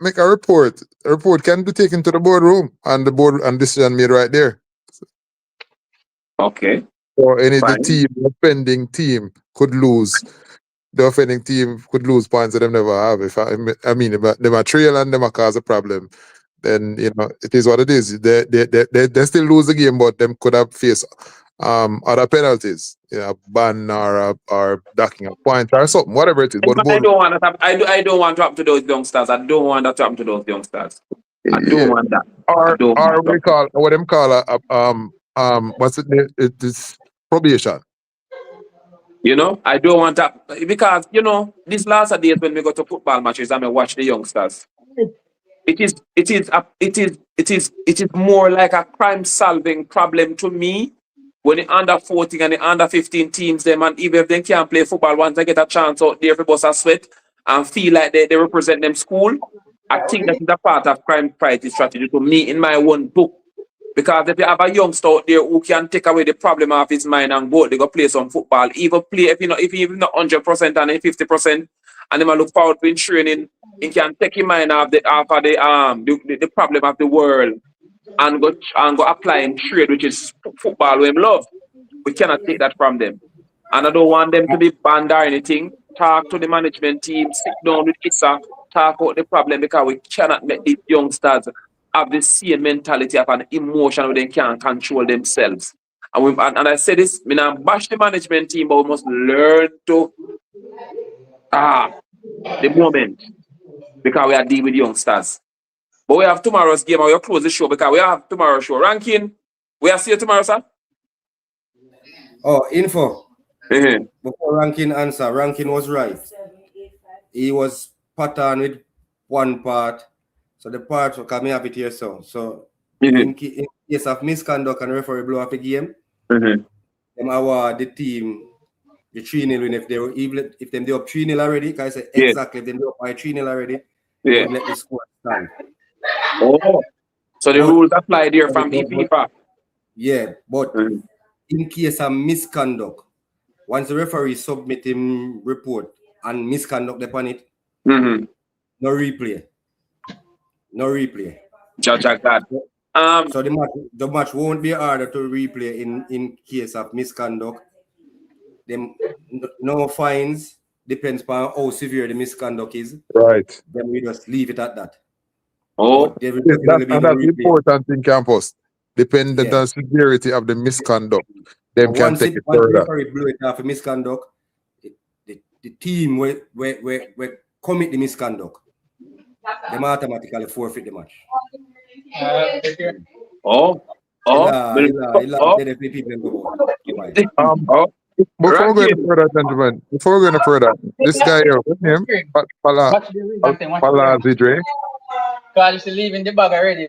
Speaker 3: make a report, a report can be taken to the boardroom and the board and decision made right there.
Speaker 1: Okay.
Speaker 3: Or the offending team could lose. The offending team could lose points that they never have. If them are trail and them are cause a problem, then it is what it is. They still lose the game, but them could have faced other penalties, ban or docking a point or something, whatever it is. But
Speaker 1: I don't want to happen to those youngsters. I don't want that to happen to those youngsters. I don't want that.
Speaker 3: What them call what's it name? It is probation.
Speaker 1: I don't want that because these last days when we go to football matches and we watch the youngsters, it is more like a crime solving problem to me when the under 14 and the under 15 teams them, and even if they can't play football, once they get a chance out there, everybody a sweat and feel like they represent them school. I think that is a part of crime fighting strategy to me in my own book. Because if you have a youngster out there who can take away the problem off his mind and they go play some football, even play if you're not 100% and 50%, and then look forward to in training, he can take his mind off the problem of the world and go apply in trade, which is football we love. We cannot take that from them. And I don't want them to be banned or anything. Talk to the management team, sit down with ISA, talk about the problem, because we cannot make these youngsters have the same mentality of an emotion where they can't control themselves. And I say this, I not bash the management team, but we must learn to the moment, because we are dealing with youngsters. But we have tomorrow's game, and we'll close the show because we have tomorrow's show. Ranking, we are see you tomorrow, sir.
Speaker 2: Oh, info. Before Rankin answer, Rankin was right. He was patterned with one part. So the parts will come up it here so in case of misconduct and referee blow up the game, them award the team the 3-0 win if they up 3-0 already, because I say exactly if they up by 3-0 already, they let the score stand.
Speaker 1: Oh, so the rules apply there from the FIFA.
Speaker 2: Yeah, but in case of misconduct, once the referee submit him report and misconduct upon it, No replay. No replay.
Speaker 1: Judge that.
Speaker 2: So the match won't be harder to replay in case of misconduct. Them no fines, depends on how severe the misconduct is.
Speaker 3: Right.
Speaker 2: Then we just leave it at that.
Speaker 1: Oh,
Speaker 2: There will
Speaker 3: That's
Speaker 2: definitely be no replay.
Speaker 3: important in campus. Depending on the severity of the misconduct, them can take it
Speaker 2: once
Speaker 3: further.
Speaker 2: referee blew it off for misconduct, the team will commit the misconduct. Them automatically forfeit the match.
Speaker 3: Before we go any further, gentlemen, this guy here, what's his name? Palazi Dre.
Speaker 4: God is leaving the bag already.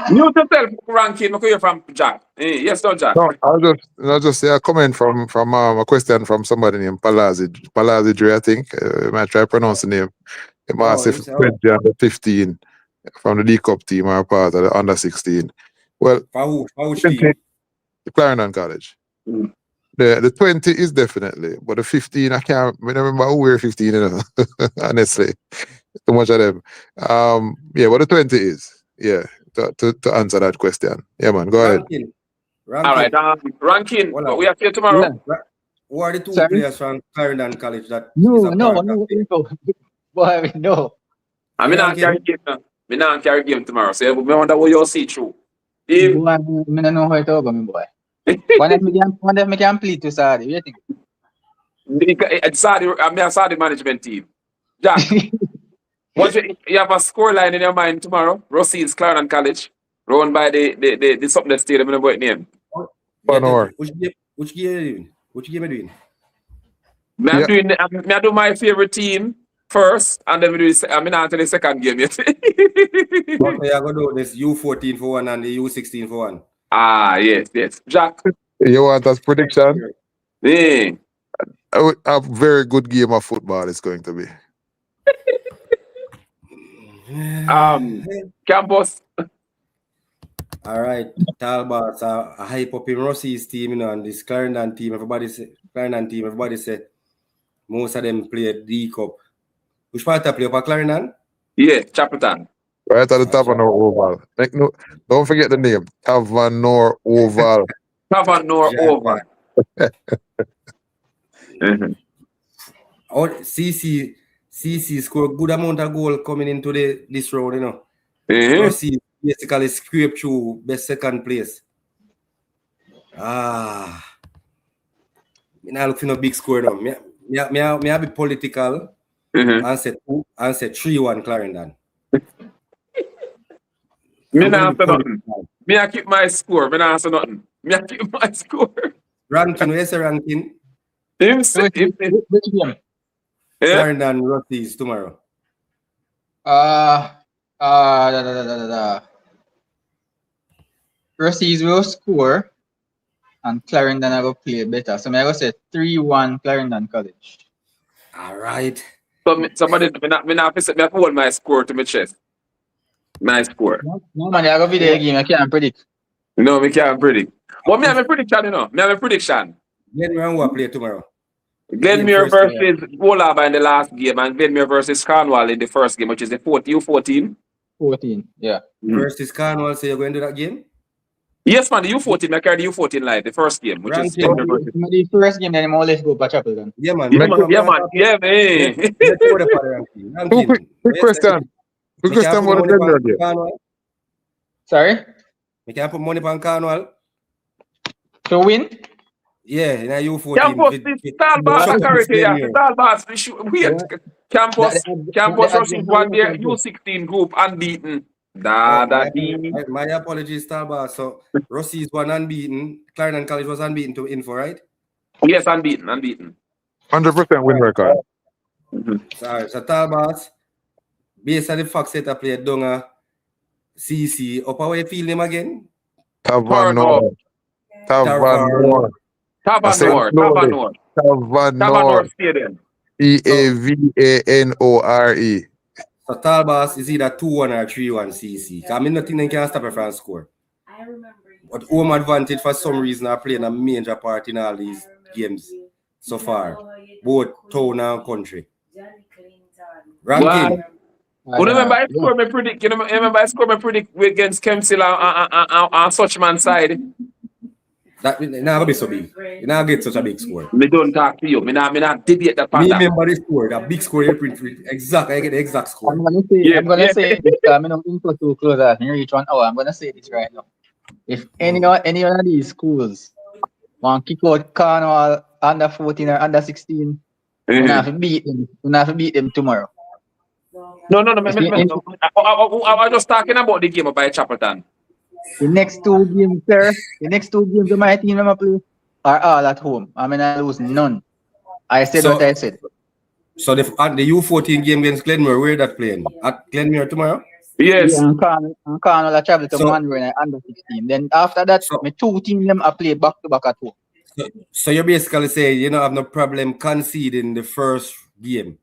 Speaker 1: Mute yourself, Rankin. Look here from Jack. Yes, don't Jack.
Speaker 3: No, I'll just say a comment from a question from somebody named Palazi Dre, I think. I might try to pronounce the name. He must say 20 under 15 from the D Cup team or part of the under 16. Well,
Speaker 2: which team?
Speaker 3: The Clarendon College.
Speaker 1: Mm.
Speaker 3: The 20 is definitely, but the 15, I can't remember who we're 15, you know, honestly. Too much of them. Yeah, but the 20 is. Yeah, to answer that question. Yeah, man, go ahead.
Speaker 2: Rankin.
Speaker 1: All right, Rankin, what we have here tomorrow?
Speaker 2: Yeah. Who are the two players from Clarendon College that
Speaker 4: No. Boy, no.
Speaker 1: I mean, I can't carry game tomorrow, so we wonder what you'll see through.
Speaker 4: I don't know how it all going, boy. One of me can play to Saudi. What do you think?
Speaker 1: It's Saudi management team. Jack, once you have a score line in your mind tomorrow, Rossi's Clarendon College, run by the something stadium, I don't know what name.
Speaker 2: Which game are you doing?
Speaker 1: I do my favorite team first, and then we do I'm not to the second game yet.
Speaker 2: Okay, I'm going to do this U14 for one and the U16 for one.
Speaker 1: Ah, yes. Jack.
Speaker 3: You want us prediction?
Speaker 1: Yeah.
Speaker 3: A very good game of football is going to be.
Speaker 2: All
Speaker 1: Campus.
Speaker 2: right, Talbot's a hype up in Rossi's team, you know, and this Clarendon team, everybody said most of them play D Cup. Which part of play for Clarendon?
Speaker 1: Yeah, Chaperton.
Speaker 3: Right at the Tavanor Oval. Don't forget the name. Tavanor Oval.
Speaker 1: Tavanor Oval.
Speaker 2: Oh, CC scored a good amount of goal coming into this round, you know. Rossi basically scraped through best second place. I look for no big score now. Me be political and say 3-1 Clarendon.
Speaker 1: Me not answer nothing. Me I keep my score. Me not answer nothing. Me I keep my score.
Speaker 2: Ranking, where's the ranking?
Speaker 4: Which game?
Speaker 2: Clarendon Rossi's tomorrow.
Speaker 4: Rossi's will score and Clarendon will play better. So I go say 3-1 Clarendon College.
Speaker 2: All right.
Speaker 1: So somebody me not hold my score to my chest. My score.
Speaker 4: No man, I go video game. I can't predict.
Speaker 1: No, me can't predict. But me have a prediction, you know. Me have a prediction.
Speaker 2: Glenmuir will play tomorrow.
Speaker 1: Glenmuir versus Wolaba in the last game, and Glenmuir versus Cornwall in the first game, which is the U14.
Speaker 4: 14, yeah.
Speaker 2: Versus Cornwall, so you're going to that game?
Speaker 1: Yes, man, the U14. I carry the U14 live, the first game, which is Glenmuir versus.
Speaker 4: The first game, then more or less go for Chapel then.
Speaker 2: Yeah, man.
Speaker 1: Yeah, man.
Speaker 3: Quick question. Quick question about the Glenmuir game.
Speaker 4: Sorry?
Speaker 2: We can put money on Cornwall.
Speaker 4: To win?
Speaker 2: Yeah, in a U14.
Speaker 1: Campus rushing one there, U16 group unbeaten.
Speaker 2: My apologies, Talbot. So Rossi's one unbeaten. Clarendon College was unbeaten to info, right?
Speaker 1: Yes, unbeaten.
Speaker 3: 100% win record.
Speaker 2: Sorry, so Talbot, based on the fact that I played Donga CC, up how you feel him again?
Speaker 3: Tavanor
Speaker 1: Stadium.
Speaker 3: EAVANORE.
Speaker 2: So Talbot is either 2-1 or 3-1 CC. I mean, nothing they can stop a France score.
Speaker 5: I remember.
Speaker 2: But home advantage for some reason are playing a major part in all these games so far, both town and country. Ranking.
Speaker 1: Remember I score me predict. You remember I score me predict against Kempsey on such man side.
Speaker 2: That not gonna be so big. You not get such a big score.
Speaker 1: Me don't talk to you. Me not debate that.
Speaker 2: Me remember the score. That big score you print exactly. I get the exact score.
Speaker 4: I'm gonna say this. I'm not info too close. I reach 1 hour. I'm gonna say this right now. If any one of these schools want kick out Cornwall under 14 or under 16, we have to beat them. We have to beat them tomorrow.
Speaker 1: No. I was just talking about the game by Chapelton.
Speaker 4: The next 2 games, sir. The next 2 games of my team I'm play are all at home. I mean, I lose none. I said what I said.
Speaker 2: So the U14 game against Glenmuir, where that playing? At Glenmuir tomorrow?
Speaker 1: Yes.
Speaker 4: Yeah, and Cornwall I travel to Mandarin and under 16. Then after that, my 2 teams them I play back to back at home.
Speaker 2: So you're basically saying you don't have no problem conceding the first game.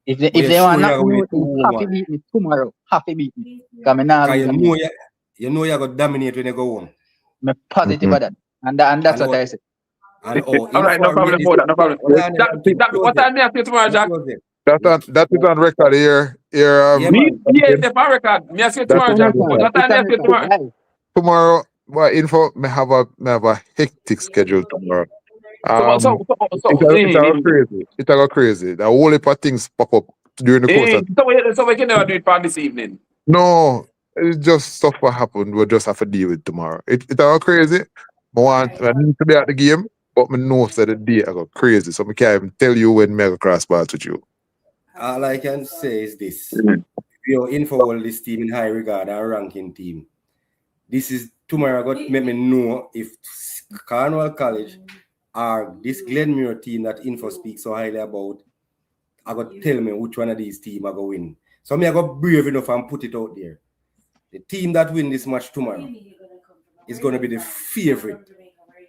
Speaker 4: If they want not to have to beat me tomorrow, have to beat me.
Speaker 2: You know you're going to dominate when you go home.
Speaker 4: I'm positive of that. And that's what I said.
Speaker 1: All right, no problem. No problem. What time do you have to tomorrow, Jack?
Speaker 3: That is on record here.
Speaker 1: Yeah, the record. Me say tomorrow, Jack. What time do you have to tomorrow?
Speaker 3: Tomorrow, what info? Me have a hectic schedule tomorrow. It's crazy. It's crazy. The whole heap of things pop up during the course.
Speaker 1: So we can never do it for this evening.
Speaker 3: No, it's just stuff what happened. We'll just have to deal with tomorrow. It's all crazy. I need to be at the game, but I know that the day I go crazy. So I can't even tell you when I go cross paths with you.
Speaker 2: All I can say is this. If you're in for all this team in high regard, our ranking team, this is tomorrow going to make me know if Cornwall College or this Glenmuir team that Info speaks so highly about are going to tell me which one of these teams are going to win. So I got brave enough and put it out there. The team that win this match tomorrow is going to be the favorite.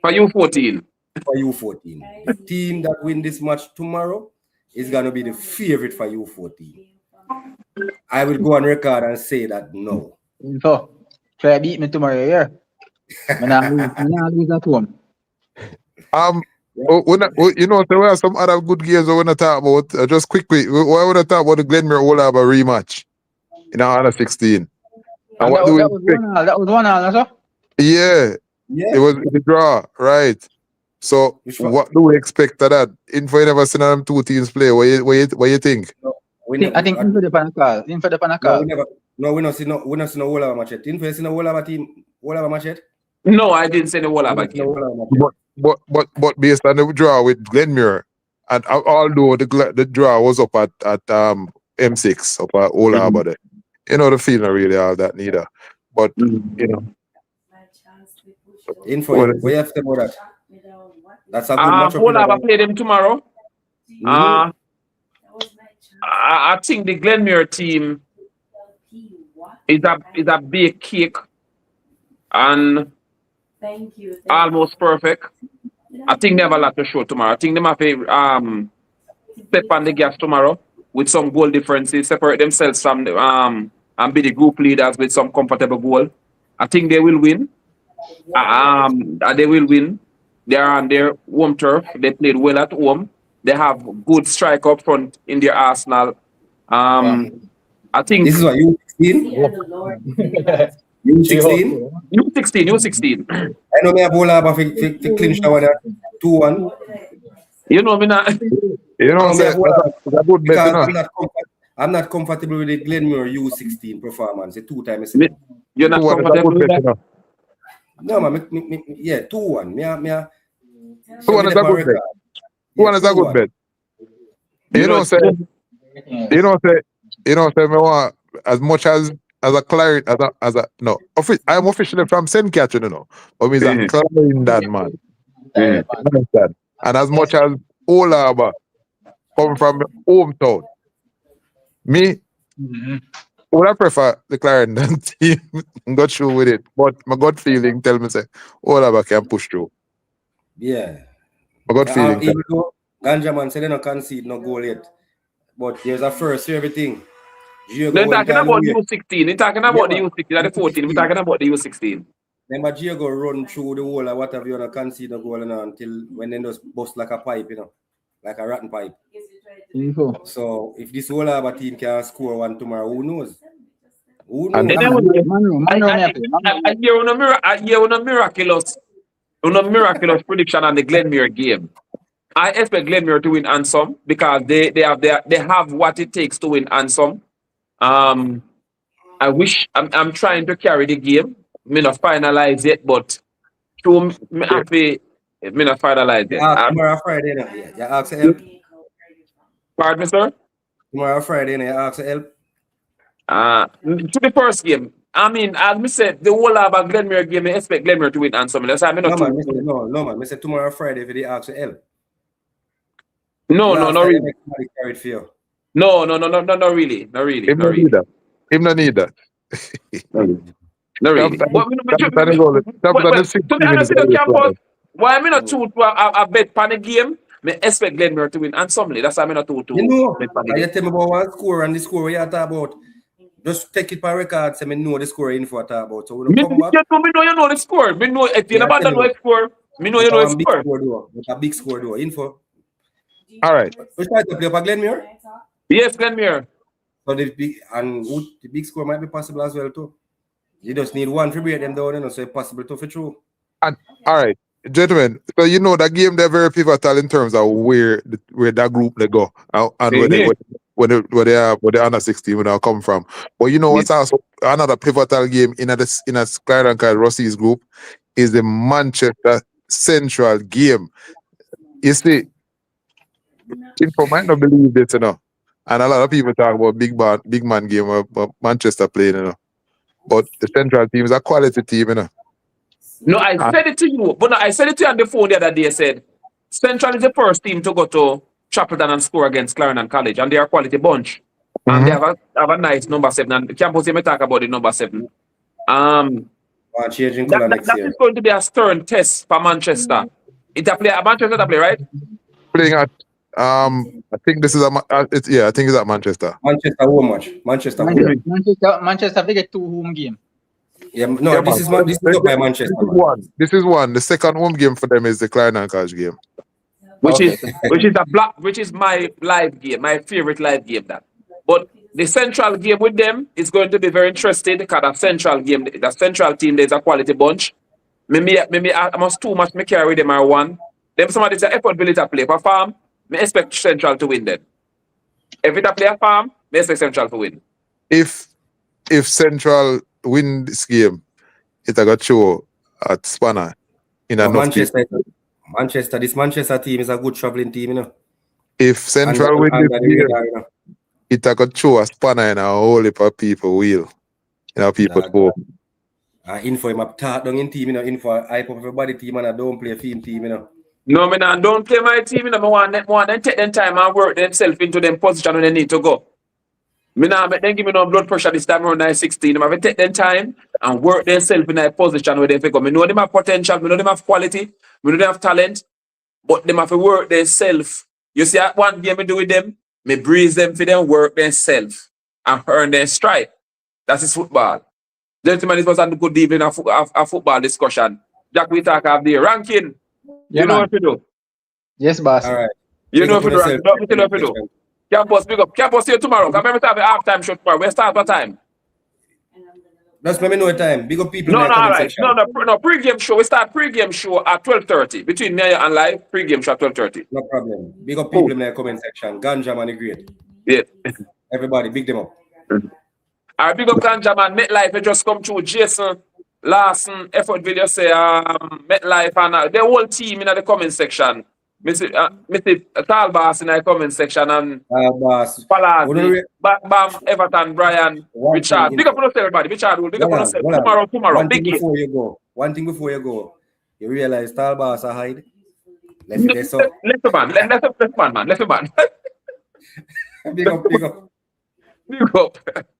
Speaker 1: For U14.
Speaker 2: For U14. The team that win this match tomorrow is going to be the favorite for U14. I will go on record and say that no.
Speaker 4: So, try beat me tomorrow, yeah? I'm not lose at home.
Speaker 3: You know, there were some other good games I want to talk about. Just quickly, I want to talk about the Glenmuir Olaba rematch in our under 16. And what do we expect?
Speaker 4: That was 1-1, sir?
Speaker 3: Yeah, it was the draw, right? So, what do we expect of that? Info you never seen them 2 teams play. What you think?
Speaker 2: No,
Speaker 4: I think Info the Panakal.
Speaker 2: No, we not see no Olaba match yet. Info you see no Olaba match yet?
Speaker 1: No, I didn't say the Olaba game.
Speaker 3: But based on the draw with Glenmuir, and although the draw was up at M6 up at Olaba there, you know the feeling really all that neither. But you know.
Speaker 2: Info, we have to know that. That's a good match.
Speaker 1: Olaba play them tomorrow. I think the Glenmuir team is a big cake and almost perfect. I think they have a lot to show tomorrow. I think they have to step on the gas tomorrow with some goal differences, separate themselves from and be the group leaders with some comfortable goal. I think they will win. They will win. They are on their home turf. They played well at home. They have good strike up front in their Arsenal. I think
Speaker 2: this is what U16.
Speaker 1: U16.
Speaker 2: I know me have Olaba to clinch that one at 2-1.
Speaker 1: You know me not.
Speaker 3: You know, that's a good bet.
Speaker 2: I'm not comfortable with the Glenmuir U16 performance. The 2 times.
Speaker 1: You're not comfortable with that?
Speaker 2: No, man. Yeah, 2-1.
Speaker 3: 2-1 is a good bet. 2-1 is a good bet. You know, say me want as much as a Clarendon, I'm officially from St. Catherine, you know, but me's a Clarendon man. And as much as Olaba come from hometown, me, would I prefer the Clarendon team go through with it, but my gut feeling tell me say Olaba can push through.
Speaker 2: Yeah.
Speaker 3: My gut feeling.
Speaker 2: Even though Ganja man said they don't concede no goal yet, but there's a first to everything.
Speaker 1: They're talking about the U16. They're talking about the U16, the 14. We're talking about the U16.
Speaker 2: Remember, Diego run through the wall or whatever, you don't concede no goal until when they just bust like a pipe, you know, like a rotten pipe.
Speaker 4: Info.
Speaker 2: So if this whole other team can score one tomorrow, who knows? Who
Speaker 3: And
Speaker 2: knows?
Speaker 1: I hear on a miraculous prediction on the Glenmuir game. I expect Glenmuir to win handsome because they have what it takes to win handsome. I'm trying to carry the game. Me not finalize it, but through me happy me not finalize it.
Speaker 2: Tomorrow Friday, no? Yeah, you ask for help.
Speaker 1: Pardon me, sir?
Speaker 2: Tomorrow Friday, no? You ask for help.
Speaker 1: To the first game. I mean, as me said, the whole of a Glenmuir game, I expect Glenmuir to win handsome. That's why I'm not
Speaker 2: No, man. I said tomorrow Friday if they ask for help.
Speaker 1: No, not really. No, really.
Speaker 3: Him not need that. Him not need that.
Speaker 1: Not really. Why am I not two to a bet pan a game? I expect Glenmuir to win handsomely. That's why I'm not two to.
Speaker 2: You know, you tell me about one score and the score we are talking about. Just take it by record, so I know the score info I talk about. So when you come back,
Speaker 1: you know the score. Me know if you about know the score. Me know you know the score.
Speaker 2: A big score though. Info.
Speaker 3: All right.
Speaker 2: We try to play up a Glenmuir.
Speaker 1: Yes, Glenmuir.
Speaker 2: So the big score might be possible as well too. You just need one to break them down, you know, so it's possible to for true.
Speaker 3: And all right, gentlemen. So you know that game they're very pivotal in terms of where that group they go and where the under 16 when they come from. But you know what's also another pivotal game in a Clarendon Rossi's group is the Manchester Central game. You see, people might not believe this, you know, and a lot of people talk about big man game of Manchester playing, you know. But the Central team is a quality team, you know.
Speaker 1: No, I said it to you, but no, I said it to you on the phone the other day. I said Central is the first team to go to Chapelton and score against Clarendon College, and they are a quality bunch. And they have a nice number 7. And campus may talk about the number 7. That is going to be a stern test for Manchester. Manchester to play, right?
Speaker 3: Playing at I think this is I think it's at Manchester.
Speaker 2: Manchester home match. Manchester
Speaker 4: they get 2 home game.
Speaker 2: Yeah, no, this is up by Manchester.
Speaker 3: This is one. The second home game for them is the Clarendon College game.
Speaker 1: Which is my live game, my favorite live game that. But the Central game with them is going to be very interesting because the Central team there's a quality bunch. Maybe I must too much me carry with them are one. Them somebody say effort ability to play perform. I expect Central to win then. If it a play a farm, I expect Central to win.
Speaker 3: If Central win this game, it a got show at Spanner in a
Speaker 2: Manchester. This Manchester team is a good traveling team, you know.
Speaker 3: If Central win this game, it a got show a Spanner in a whole heap of people will. You know, people go.
Speaker 2: Info him up start down in team, you know, info hype up everybody team and I don't play a team, you know.
Speaker 1: No, I don't play my team. I want them take them time and work themselves into them position when they need to go. I make them give me no blood pressure this time around 9-16. I take them time and work themselves in a position where they go. I know them have potential. I know them have quality. I know they have talent. But them have to work themselves. You see, one game I do with them, I breeze them for them work themselves and earn their stripe. That is football. Gentlemen, this was a good evening of football discussion. Jack, we talk of the ranking. You know what to do.
Speaker 4: Yes, boss.
Speaker 2: All right.
Speaker 1: You know what to do. What to do. Campus, big up. Campus, see you tomorrow. Come every time we have time show tomorrow. We start what time?
Speaker 2: Just let me know the time. Big up people.
Speaker 1: No, pre-game show. We start pre-game show at 12:30. Between me and live, pre-game show at 12:30.
Speaker 2: No problem. Big up people in the comment section. Ganja man, great.
Speaker 1: Yeah.
Speaker 2: Everybody, big them up.
Speaker 1: Alright, big up Ganja man. MetLife, we just come through. Jason, Larson, effort video say MetLife and the whole team in the comment section. Mr. Talbas in the comment section and Palazi, Bam, Everton, Brian, Richard. Big up on us, everybody. Richard will big up on us tomorrow.
Speaker 2: One thing before you go, you realize Talbas are hide. Left man.
Speaker 1: Big up.